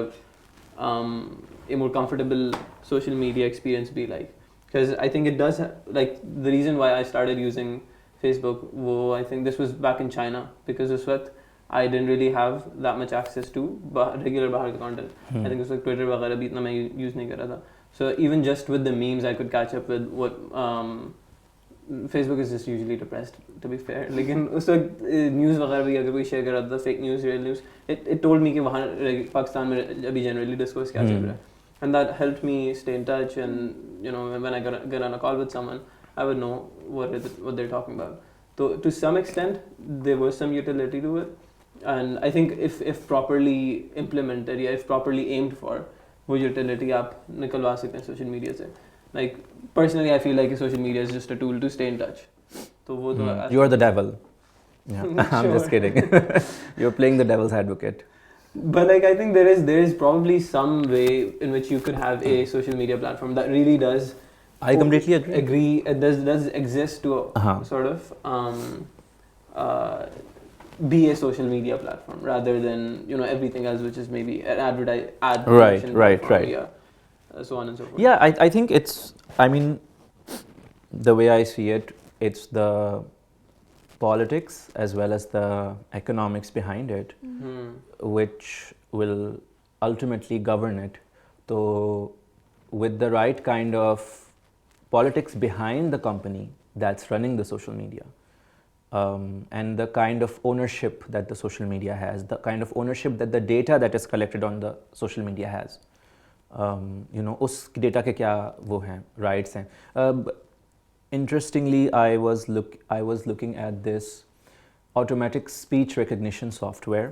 Speaker 3: a more comfortable social media experience be like? Because I think it does, like, the reason why I started using Facebook, I think this was back in China, because this was I didn't really have that much access to regular bahar ka content. I think it was like Twitter वगैरह भी इतना मैं use नहीं कर रहा था. So even just with the memes, I could catch up with what Facebook is just usually depressed, to be fair. लेकिन उस वक्त news वगैरह भी अगर कोई share कर रहा था, fake news, real news, it told me कि वहाँ पाकिस्तान में अभी generally discourse क्या चल रहा है. And that helped me stay in touch, and when I get on a call with someone, I would know what they're talking about. So to some extent, there was some utility to it. And I think if properly implemented, if properly aimed for, वो utility आप निकलवा सकते हैं social media से. Like, personally, I feel like social media is just a tool to stay in touch. तो वो तो
Speaker 2: You are the devil. Yeah. I'm just kidding. You're playing the devil's advocate.
Speaker 3: But like, I think there is probably some way in which you could have a social media platform that really does.
Speaker 2: I completely agree.
Speaker 3: It does exist to sort of be a social media platform rather than everything else, which is maybe an ad promotion platform, yeah, so on and so forth.
Speaker 2: Yeah, I think it's, I mean, the way I see it, it's the politics as well as the economics behind it, which will ultimately govern it. So with the right kind of politics behind the company that's running the social media, and the kind of ownership that the social media has, the kind of ownership that the data that is collected on the social media has, उस data के क्या वो हैं, rights हैं. Interestingly, I was looking at this automatic speech recognition software,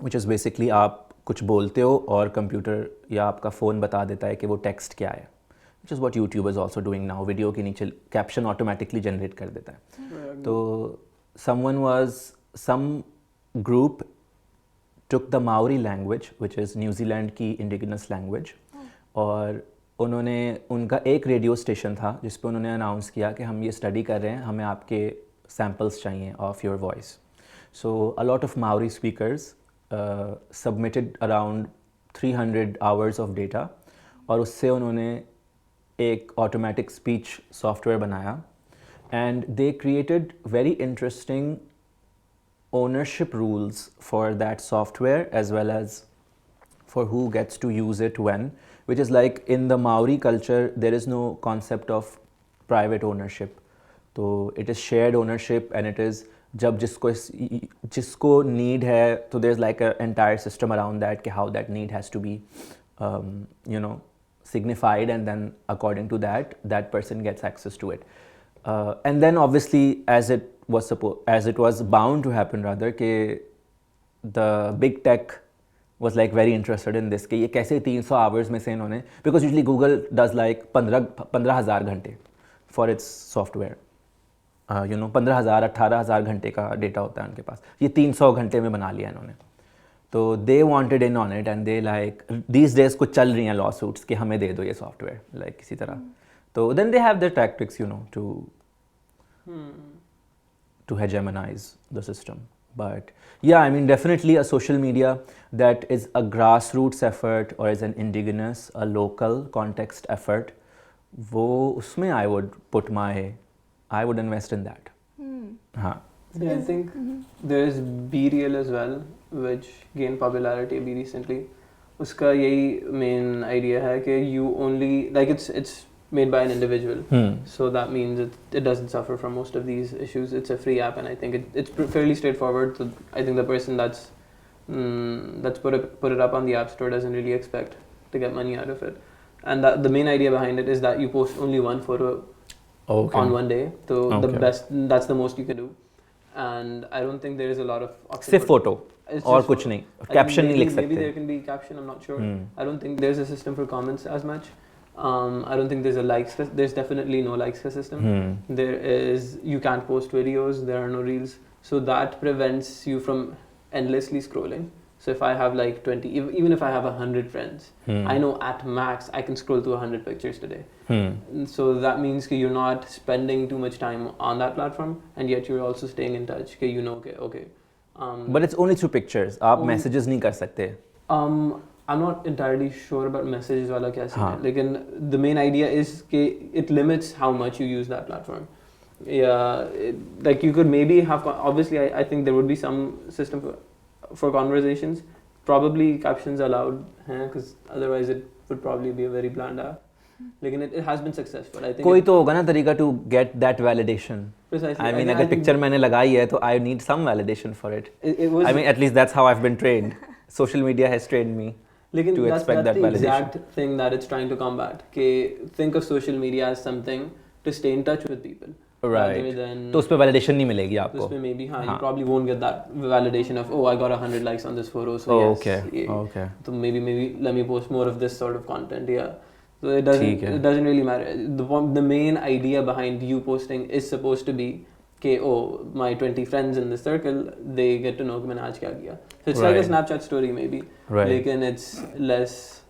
Speaker 2: which is basically आप कुछ बोलते हो और कंप्यूटर या आपका फ़ोन बता देता है कि वो टेक्स्ट क्या है, which is what YouTube is also doing now. Video के नीचे कैप्शन ऑटोमेटिकली जनरेट कर देता है. तो some group took the Maori language, which is New Zealand की इंडिजिनस लैंग्वेज, और उन्होंने उनका एक रेडियो स्टेशन था जिस पे उन्होंने अनाउंस किया कि हम ये स्टडी कर रहे हैं, हमें आपके सैम्पल्स चाहिए of your voice. So a lot of Maori speakers submitted around 300 hours of data, और उससे उन्होंने एक ऑटोमेटिक स्पीच सॉफ्टवेयर बनाया. And they created very interesting ownership rules for that software as well as for who gets to use it when, which is like in the Maori culture there is no concept of private ownership. So it is shared ownership, and it is जब जिसको need है, so there's like an entire system around that कि how that need has to be signified, and then according to that person gets access to it. And then obviously as it was bound to happen rather, कि the big tech was like very interested in this कि ये कैसे 300 hours में से इन्होंने, because usually Google does like 15,000 घंटे for its software, 15,000 18,000 घंटे का डेटा होता है उनके पास, ये 300 घंटे में बना लिया इन्होंने. तो they wanted in on it, and they like these days कुछ चल रही हैं lawsuits कि हमें दे दो ये सॉफ्टवेयर, like किसी तरह. तो then they have their tactics to hegemonize the system. But yeah, I mean definitely a social media that is a grassroots effort or is an indigenous, a local context effort, wo usme I would invest in that. हाँ.
Speaker 3: Yeah, I think there is BeReal as well, which gained popularity a bit recently. उसका यही main idea है कि you only like it's made by an individual, so that means it doesn't suffer from most of these issues. It's a free app, and I think it's fairly straightforward. So I think the person that's put it up on the app store doesn't really expect to get money out of it. And the main idea behind it is that you post only one photo on one day. So that's the most you can do. And I don't think there is a lot of option.
Speaker 2: सिर्फ photo और कुछ नहीं, caption नहीं लिख सकते.
Speaker 3: Maybe there can be caption, I'm not sure. I don't think there's a system for comments as much. I don't think there's a likes. There's definitely no likes system. You can't post videos. There are no reels, so that prevents you from endlessly scrolling. So if I have like 20, even if I have 100 friends, I know at max I can scroll through 100 pictures today. So that means that you're not spending too much time on that platform, and yet you're also staying in touch. Okay.
Speaker 2: But it's only through pictures. आप messages नहीं कर सकते.
Speaker 3: I'm not entirely sure about messages वाला क्या scene है, लेकिन the main idea is कि it limits how much you use that platform. Yeah, like you could maybe have, obviously I think there would be some system for conversations, probably captions allowed, because otherwise it would probably be a very bland app. लेकिन it has been successful. I think
Speaker 2: कोई तो होगा ना तरीका to get that validation.
Speaker 3: Precisely.
Speaker 2: I mean अगर picture मैंने लगाई है तो I need some validation for it. I mean at least that's how I've been trained. Social media has trained me.
Speaker 3: लेकिन
Speaker 2: to expect that
Speaker 3: the
Speaker 2: validation.
Speaker 3: exact thing that it's trying to combat. Think of social media as something to stay in touch with people.
Speaker 2: Right. तो उस पे validation नहीं मिलेगी आपको.
Speaker 3: उस पे maybe you probably won't get that validation of I got 100 likes on this photo, so yes.
Speaker 2: Okay.
Speaker 3: So maybe let me post more of this sort of content. Yeah. So it doesn't really matter. The main idea behind you posting is supposed to be my 20 friends in this circle, they get to know कि मैंने आज क्या किया. So it's like a Snapchat story maybe.
Speaker 2: Right.
Speaker 3: लेकिन it's less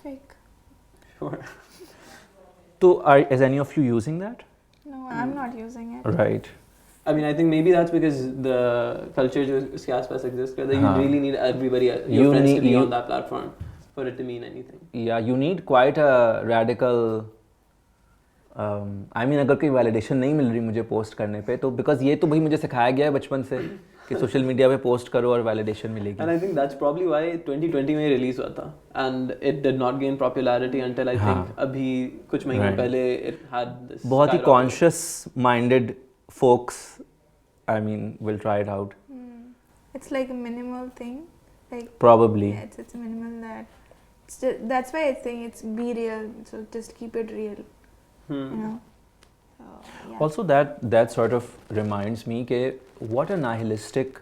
Speaker 1: fake.
Speaker 3: Sure.
Speaker 2: So is any of you using that?
Speaker 1: No, I'm not using it.
Speaker 2: Right.
Speaker 3: I mean, I think maybe that's because the culture जो उसके आसपास exists करता है, you really need everybody, your friends to be on that platform for it to mean anything.
Speaker 2: Yeah, you need quite a radical. I mean अगर कोई validation नहीं मिल रही मुझे post करने पे, तो because ये तो भाई मुझे सिखाया गया है बचपन से कि social media पे post करो और validation मिलेगी.
Speaker 3: And I think that's probably why 2020 में release हुआ था, and it did not gain popularity until I think अभी कुछ महीनों पहले it had this.
Speaker 2: बहुत ही conscious minded folks, I mean, will try it out.
Speaker 1: It's like a minimal thing, like
Speaker 2: probably.
Speaker 1: Yeah, it's minimal that. That's why I think it's be real. So just keep it real. You know. So, yeah.
Speaker 2: Also, that sort of reminds me that what a nihilistic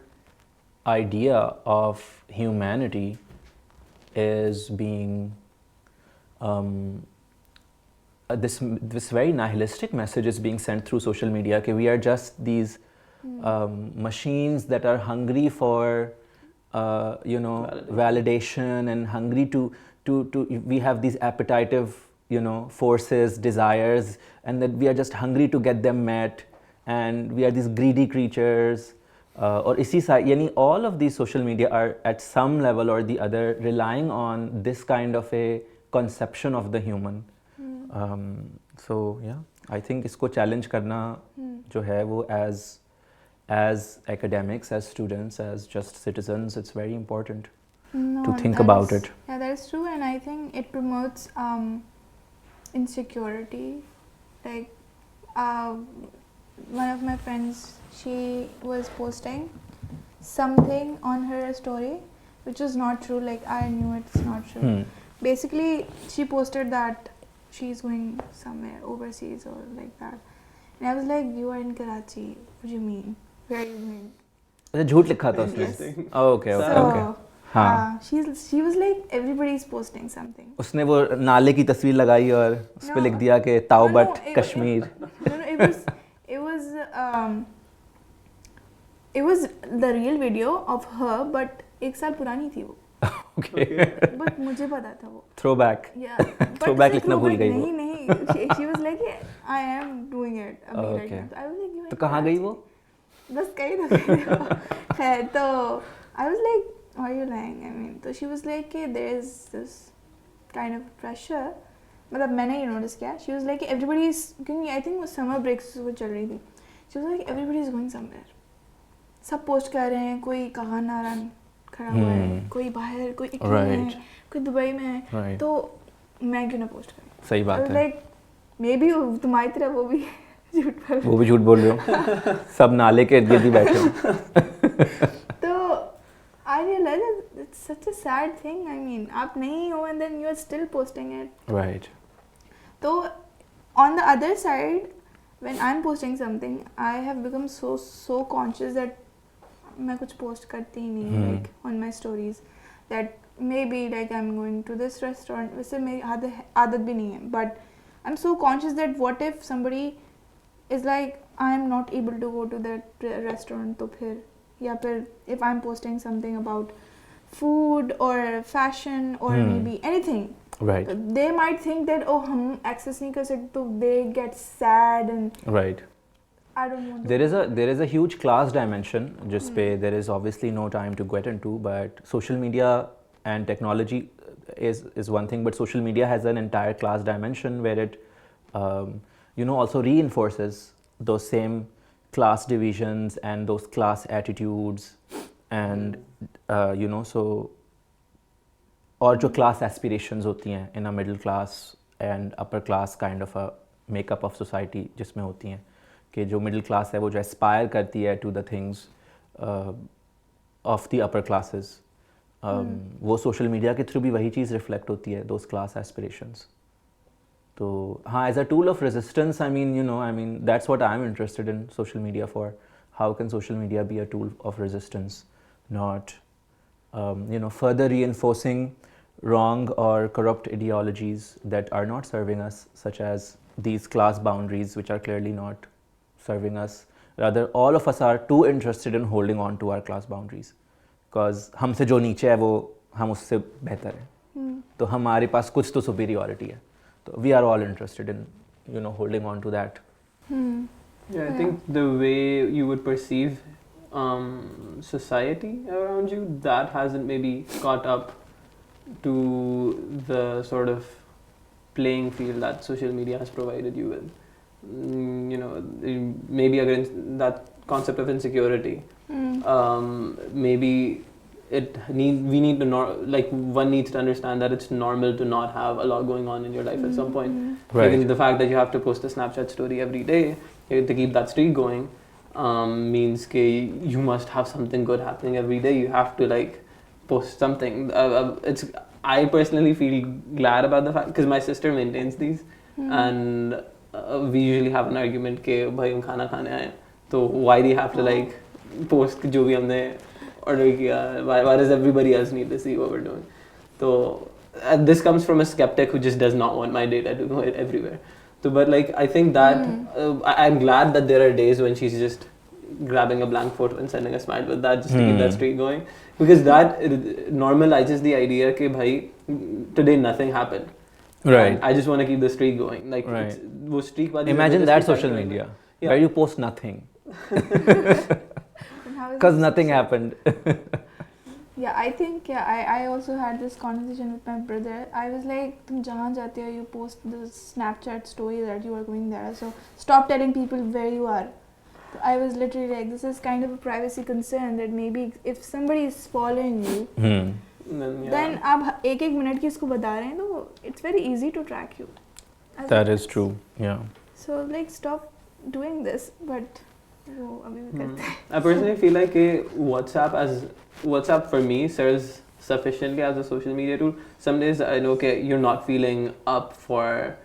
Speaker 2: idea of humanity is being this very nihilistic message is being sent through social media. Okay, we are just these machines that are hungry for validation and hungry to we have these appetitive forces, desires, and that we are just hungry to get them met, and we are these greedy creatures. Or isi side, yani all of these social media are at some level or the other relying on this kind of a conception of the human. So yeah, I think isko challenge karna jo hai wo as academics, as students, as just citizens, it's very important to think about it.
Speaker 1: Yeah, that is true, and I think it promotes insecurity. Like one of my friends, she was posting something on her story which was not true. Like I knew it's not true. Basically, she posted that she's going somewhere overseas or like that, and I was like, you are in Karachi, what do you mean, where are you going?
Speaker 2: अच्छा झूठ लिखा था उसने. Okay.
Speaker 1: हाँ, she was like, everybody's posting something.
Speaker 2: उसने वो नाले की तस्वीर लगाई और उस पे लिख दिया कि ताओबट Kashmir.
Speaker 1: It was the real video of her, but 1 साल पुरानी थी वो.
Speaker 2: Okay.
Speaker 1: But मुझे पता था वो.
Speaker 2: Throwback.
Speaker 1: Yeah.
Speaker 2: Throwback लिखना भूल गई वो.
Speaker 1: नहीं. She was like, I am doing it. अभी right now. I was like,
Speaker 2: तो कहाँ गई वो?
Speaker 1: बस कहीं तो खैर तो I was like, why are you lying? I mean, so she was like, there is this kind of pressure. मतलब मैंने ये notice किया. She was like, everybody is, क्योंकि I think वो summer breaks वो चल रही थी. She was like, everybody is going somewhere. सब post कर रहे हैं, कोई कहाँ नारायण खड़ा हुआ है, कोई बाहर, कोई इटली में है, कोई दुबई में है. तो मैं क्यों ना post करूँ?
Speaker 2: सही बात है.
Speaker 1: I was like, maybe तुम्हारी तरह वो भी
Speaker 2: झूठ बोल रहे हो. सब नाले के इर्द गिर्द ही बैठे हो.
Speaker 1: तो I realized it's such a sad thing. I mean, आप नहीं हो and then you are still posting it.
Speaker 2: Right.
Speaker 1: So on the other side, when I'm posting something, I have become so conscious that मैं कुछ post करती ही नहीं like on my stories. That maybe like I'm going to this restaurant. वैसे मेरी आदत भी नहीं है. But I'm so conscious that what if somebody is like, I'm not able to go to that restaurant, तो फिर या फिर if I'm posting something about food or fashion or maybe anything,
Speaker 2: right,
Speaker 1: they might think that हम access नहीं कर सकते, तो they get sad and
Speaker 2: right.
Speaker 1: I don't want to.
Speaker 2: There is a huge class dimension जिस पे there is obviously no time to get into, but social media and technology is one thing, but social media has an entire class dimension where it also reinforces those same class divisions and those class attitudes and so और जो class aspirations होती हैं in a middle class and upper class kind of a makeup of society जिसमें होती हैं कि जो middle class है वो जो aspire करती है to the things of the upper classes, वो social media के through भी वही चीज़ reflect होती है, those class aspirations. So, as a tool of resistance, I mean, that's what I'm interested in social media for. How can social media be a tool of resistance, not, further reinforcing wrong or corrupt ideologies that are not serving us, such as these class boundaries, which are clearly not serving us. Rather, all of us are too interested in holding on to our class boundaries, because हमसे जो नीचे है वो हम उससे बेहतर है. तो हमारे पास कुछ तो superiority है. So we are all interested in, holding on to that.
Speaker 3: Yeah, I think the way you would perceive society around you, that hasn't maybe caught up to the sort of playing field that social media has provided you with. Maybe against that concept of insecurity, maybe we need to one needs to understand that it's normal to not have a lot going on in your life at some point.
Speaker 2: Right.
Speaker 3: Even the fact that you have to post a Snapchat story every day to keep that streak going means that you must have something good happening every day. You have to post something. I personally feel glad about the fact, because my sister maintains these, and we usually have an argument कि भाई हम खाना खाने आए, तो why do you have to post जो भी हमने order kiya, why does everybody else need to see what we're doing? So this comes from a skeptic who just does not want my data to go everywhere. So but like I think that I'm glad that there are days when she's just grabbing a blank photo and sending a smile with that just to keep that streak going, because that normalizes the idea कि भाई today nothing happened.
Speaker 2: Right.
Speaker 3: And I just want to keep the streak going. Like
Speaker 2: Right.
Speaker 3: वो streak वाली
Speaker 2: Imagine
Speaker 3: जबरदस्ती
Speaker 2: that
Speaker 3: start
Speaker 2: social
Speaker 3: करेंगे.
Speaker 2: media
Speaker 3: Yeah.
Speaker 2: where you post nothing
Speaker 1: And how is
Speaker 2: because
Speaker 1: this
Speaker 2: nothing
Speaker 1: social?
Speaker 2: happened.
Speaker 1: Yeah, I think I also had this conversation with my brother. I was like, तुम जहाँ जाते हो, you post the Snapchat story that you are going there. So stop telling people where you are. So I was literally like, this is kind of a privacy concern that maybe if somebody is following you, then आप एक minute की इसको बता रहे हैं तो it's very easy to track you.
Speaker 2: That is true. Yeah.
Speaker 1: So like stop doing this, but वो अभी भी करते हैं.
Speaker 3: I personally feel like WhatsApp for me serves sufficiently as a social media tool. Some days I know you're not feeling up for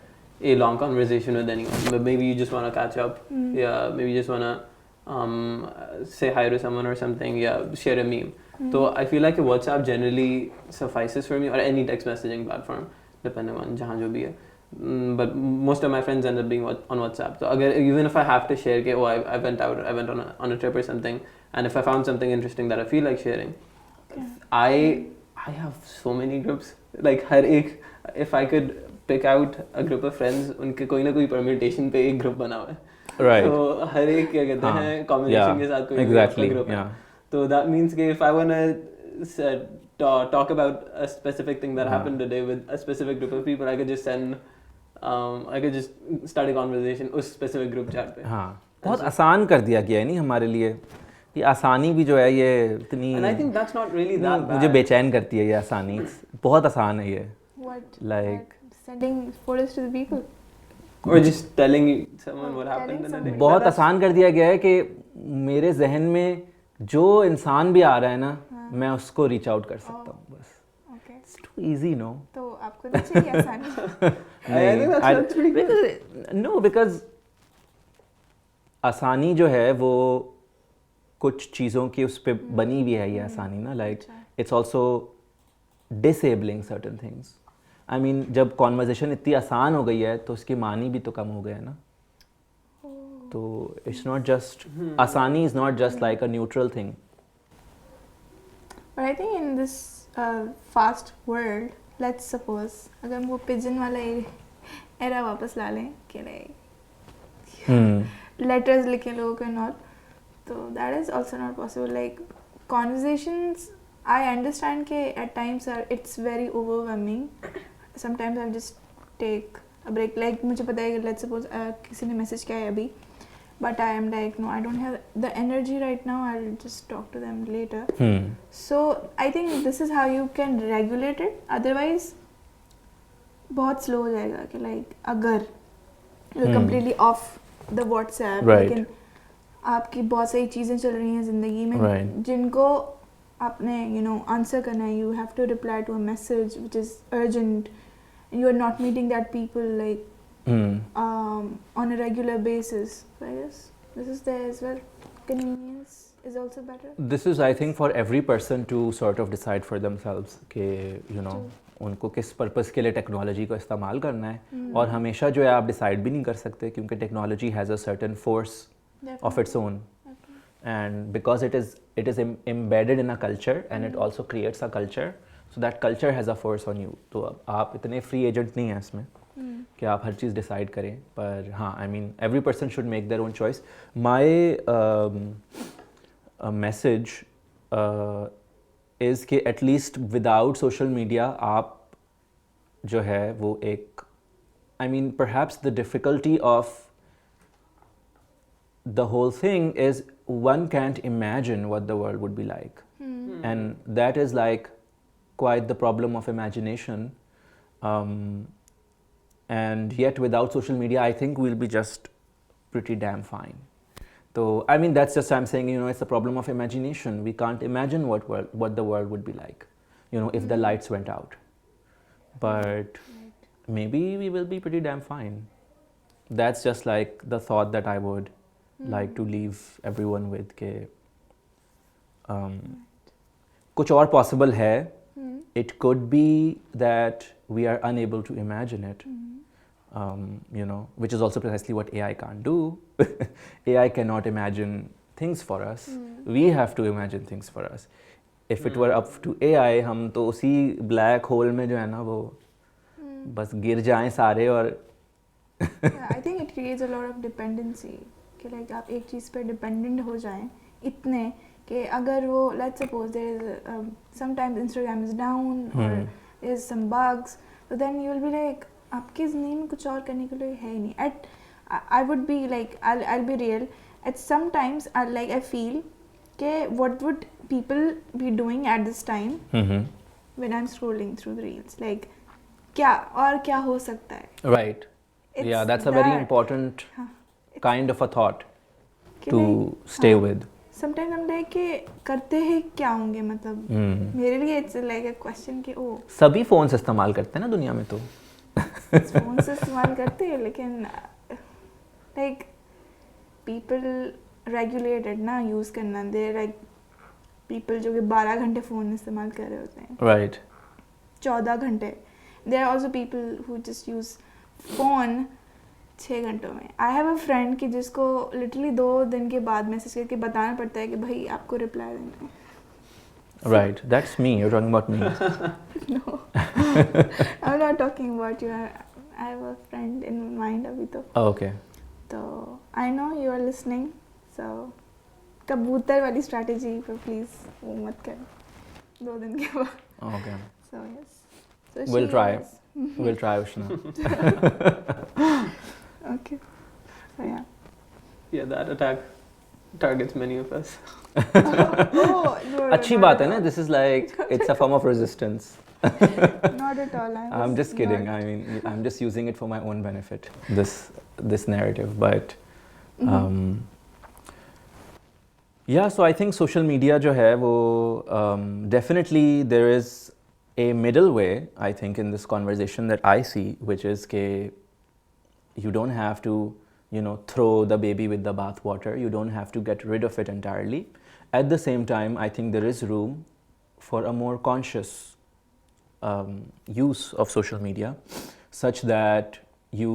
Speaker 3: a long conversation with anyone, but maybe you just want to catch up. Yeah, maybe you just want to say hi to someone or something. Yeah, share a meme. So I feel like WhatsApp generally suffices for me, or any text messaging platform, depending on jahan jo bhi hai. But most of my friends end up being on WhatsApp. So even if I have to share, I went out, I went on a trip or something, and if I found something interesting that I feel like sharing, I have so many groups. Like if I could pick out a group of friends, उनके कोई ना कोई permutation पे एक group बना हुआ है.
Speaker 2: Right.
Speaker 3: तो हर एक क्या कहते हैं combination के साथ कोई
Speaker 2: exactly.
Speaker 3: group है.
Speaker 2: Yeah.
Speaker 3: So that means that if I wanna talk about a specific thing that happened today with a specific group of people, I could just start a conversation उस specific group chat पे.
Speaker 2: हाँ. बहुत आसान कर दिया गया है नहीं हमारे लिए. ये आसानी भी जो है ये इतनी.
Speaker 3: And I think that's not really that bad.
Speaker 2: मुझे बेचैन करती है ये आसानी. बहुत आसान है ये.
Speaker 1: What?
Speaker 2: Like
Speaker 1: Sending photos to the people.
Speaker 3: Or just telling someone what happened in a day.
Speaker 2: बहुत आसान कर दिया गया है कि मेरे जहन में जो इंसान भी आ रहा है ना, मैं उसको रीच आउट कर सकता हूँ बस.
Speaker 1: Okay.
Speaker 2: It's too easy, no?
Speaker 1: तो आपको नहीं चाहिए आसानी.
Speaker 3: I think that's pretty good.
Speaker 2: No, because आसानी जो है वो कुछ चीज़ों की उस पे बनी हुई है ये आसानी ना. Like it's also disabling certain things. I mean, जब कॉन्वर्जेशन इतनी आसान हो गई है तो उसकी मानी भी तो कम हो गया है ना. तो it's not just आसानी is not just like a neutral thing.
Speaker 1: But I think in this fast world, let's suppose अगर हम वो pigeon वाला era वापस ला लें कि letters लिखें लोगों को not, तो that is also not possible. Like conversations, I understand कि at times it's very overwhelming. Sometimes I'll just take a break. Like मुझे पता है कि let's suppose किसी ने message किया है अभी, but I am like no, I don't have the energy right now. I'll just talk to them later. So I think this is how you can regulate it. Otherwise बहुत slow हो जाएगा कि like अगर you're completely off the WhatsApp,
Speaker 2: Right.
Speaker 1: लेकिन आपकी बहुत सारी चीज़ें चल रही हैं ज़िंदगी में
Speaker 2: Right.
Speaker 1: जिनको आपने आंसर करना है. You have to reply to a message which is urgent, and you are not meeting that people like on a regular basis. So I guess this is there as well. Convenience is also better.
Speaker 2: This is, I think, for every person to sort of decide for themselves कि उनको किस purpose के लिए technology को इस्तेमाल करना है. और हमेशा जो है आप डिसाइड भी नहीं कर सकते क्योंकि technology has a certain force of its own. And because it is embedded in a culture and it also creates a culture, so that culture has a force on you. तो आप इतने free agent नहीं हैं इसमें कि आप हर चीज़ decide करें. पर हाँ, I mean every person should make their own choice. My message is कि at least without social media आप जो है वो एक, I mean perhaps the difficulty of the whole thing is one can't imagine what the world would be like. And that is like quite the problem of imagination. And yet without social media I think we'll be just pretty damn fine. So I mean that's just, I'm saying, it's a problem of imagination. We can't imagine what the world would be like, if the lights went out. But maybe we will be pretty damn fine. That's just like the thought that I would like to leave everyone with. कुछ और possible है. It could be that we are unable to imagine it. You know, which is also precisely what AI can't do. AI cannot imagine things for us. We have to imagine things for us. If it were up to AI, हम तो उसी black hole में जो है ना वो बस गिर जाएं सारे और
Speaker 1: Yeah, I think it creates a lot of dependency. कि like आप एक चीज़ पे dependent हो जाएं इतने कि अगर वो let's suppose there is sometimes Instagram is down or there's some bugs, so then you will be like आपकी ज़िंदगी में कुछ और करने के लिए है ही नहीं. I would be like I'll be real. At sometimes I feel कि what would people be doing at this time when I'm scrolling through the reels, like क्या हो सकता है.
Speaker 2: Right. Yeah, that's a very important kind of a thought to stay with.
Speaker 1: Sometimes I'm like कि करते हैं क्या होंगे, मतलब मेरे लिए it's like a question कि ओ
Speaker 2: सभी phones इस्तेमाल करते हैं ना दुनिया में, तो
Speaker 1: फोन से इस्तेमाल करते हैं लेकिन like people regulated ना use करना. they like people जो कि 12 घंटे फ़ोन इस्तेमाल कर रहे होते हैं.
Speaker 2: Right.
Speaker 1: 14 घंटे. There are also people who just use phone 6 घंटों में. I have a friend कि जिसको literally 2 दिन के बाद मैसेज करके बताना पड़ता है कि भाई आपको रिप्लाई देना है.
Speaker 2: Right, that's me. You're talking about me.
Speaker 1: No, I'm not talking about you. I have a friend in mind अभी तो.
Speaker 2: Oh, okay.
Speaker 1: तो I know you are listening, so कबूतर वाली strategy पर please वो मत कर 2 दिन के बाद.
Speaker 2: Okay.
Speaker 1: So yes. So
Speaker 2: We'll
Speaker 1: she
Speaker 2: try.
Speaker 1: is-
Speaker 2: We'll try, Ushna.
Speaker 1: Okay. So yeah.
Speaker 3: Yeah, that attack targets many of us.
Speaker 1: Oh, no,
Speaker 2: अच्छी
Speaker 1: not
Speaker 2: बात
Speaker 1: at
Speaker 2: है ना.
Speaker 1: all.
Speaker 2: This is like it's a form of resistance.
Speaker 1: Not at all.
Speaker 2: I'm just kidding. I mean, I'm just using it for my own benefit. This narrative, but yeah. So I think social media जो है वो definitely there is a middle way. I think in this conversation that I see, which is के you don't have to, you know, throw the baby with the bath water. You don't have to get rid of it entirely. At the same time, I think there is room for a more conscious use of social media, such that you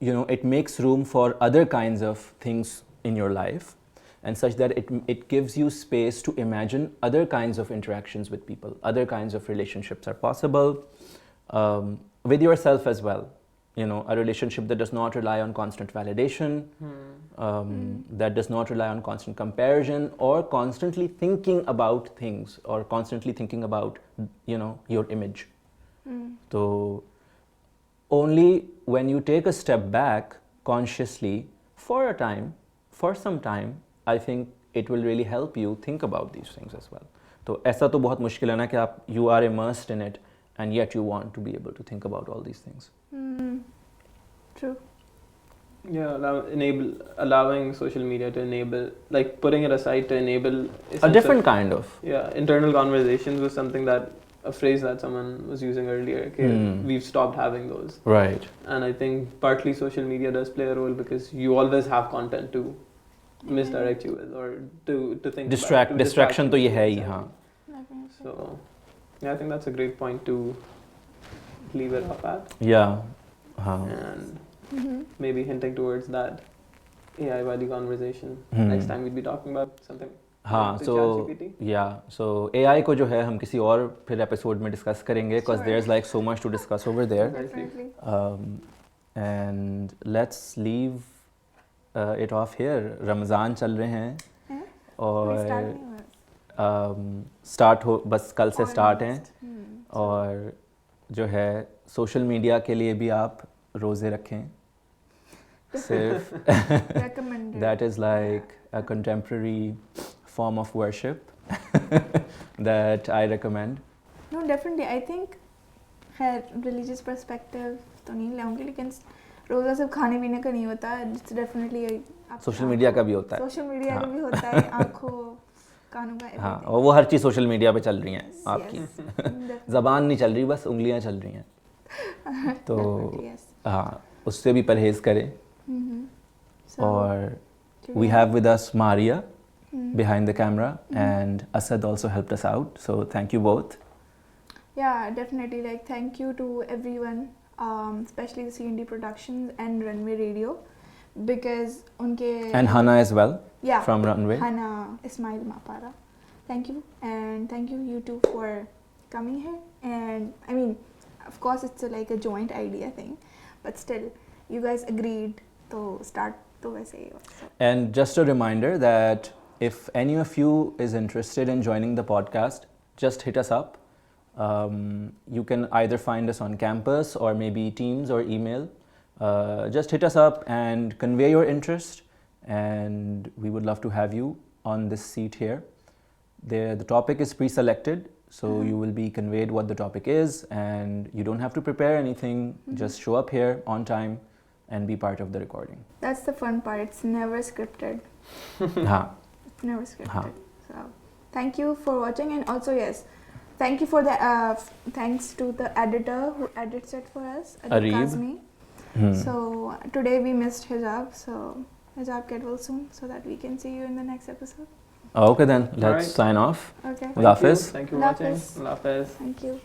Speaker 2: know, it makes room for other kinds of things in your life, and such that it gives you space to imagine other kinds of interactions with people, other kinds of relationships are possible, with yourself as well. You know, a relationship that does not rely on constant validation, that does not rely on constant comparison, or constantly thinking about things, or constantly thinking about, you know, your image. So only when you take a step back consciously for a time, for some time, I think it will really help you think about these things as well. तो ऐसा तो बहुत मुश्किल है ना कि आप you are immersed in it and yet you want to be able to think about all these things.
Speaker 1: True.
Speaker 3: Yeah, allowing social media to enable, like putting it aside to enable
Speaker 2: A different kind of.
Speaker 3: Yeah, internal conversations was something that, a phrase that someone was using earlier. Okay, we've stopped having those.
Speaker 2: Right.
Speaker 3: And I think partly social media does play a role because you always have content to misdirect you with, or to think
Speaker 2: Distraction तो ये है ही, हाँ.
Speaker 3: So yeah, I think that's a great point to leave it up at.
Speaker 2: Yeah. हाँ.
Speaker 3: And maybe hinting towards that AI wali conversation. Next time we'd be talking about something.
Speaker 2: हाँ, so AI को जो है हम किसी और फिर episode में डिस्कस करेंगे, because there's like so much to discuss over there.
Speaker 1: Definitely.
Speaker 2: And let's leave it off here. Ramzan चल रहे हैं और स्टार्ट हो, बस कल से स्टार्ट हैं, और जो है सोशल मीडिया के लिए भी आप रोज़े रखें. सिर्फ that is like a contemporary form of worship that I recommend.
Speaker 1: No, definitely. I think खैर religious perspective तो नहीं लाऊंगी, लेकिन रोज़ा सिर्फ खाने पीने का नहीं होता. It's definitely
Speaker 2: सोशल मीडिया का भी होता है.
Speaker 1: सोशल मीडिया का भी होता है, आँखों कानों का.
Speaker 2: हाँ, और वो हर चीज़ सोशल मीडिया पे चल रही हैं आपकी. ज़बान नहीं चल रही, बस उंगलियां चल रही हैं. तो हाँ, उससे भी परहेज़ करें. और we have with us Maria, behind the camera,
Speaker 1: Mhm.
Speaker 2: and Asad also helped us out. So thank you both.
Speaker 1: Yeah, definitely. Like, thank you to everyone, especially the CND Productions and Runway Radio, because unke
Speaker 2: And Hana as well,
Speaker 1: yeah,
Speaker 2: from Runway.
Speaker 1: Hana, Ismail, Mapara. Thank you, and thank you two for coming here. And I mean, of course, it's like a joint idea thing, but still, you guys agreed to start to वैसे ही हुआ.
Speaker 2: And just a reminder that if any of you is interested in joining the podcast, just hit us up. You can either find us on campus or maybe Teams or email. Just hit us up and convey your interest, and we would love to have you on this seat here. The topic is pre-selected, so you will be conveyed what the topic is, and you don't have to prepare anything. Just show up here on time and be part of the recording.
Speaker 1: That's the fun part. It's never scripted.
Speaker 2: Ha.
Speaker 1: It's never scripted.
Speaker 2: Huh.
Speaker 1: So, thank you for watching, and also yes, thank you for the thanks to the editor who edits it for us,
Speaker 2: Areeb.
Speaker 1: Kazmi. So today we missed Hijab, so Hijab get well soon, so that we can see you in the next episode.
Speaker 2: Okay then, let's
Speaker 3: Alright.
Speaker 2: sign off.
Speaker 1: Okay.
Speaker 2: Allah Hafiz.
Speaker 3: Thank you for
Speaker 1: Allah
Speaker 3: watching.
Speaker 1: Hafiz.
Speaker 3: Allah Hafiz.
Speaker 1: Thank you.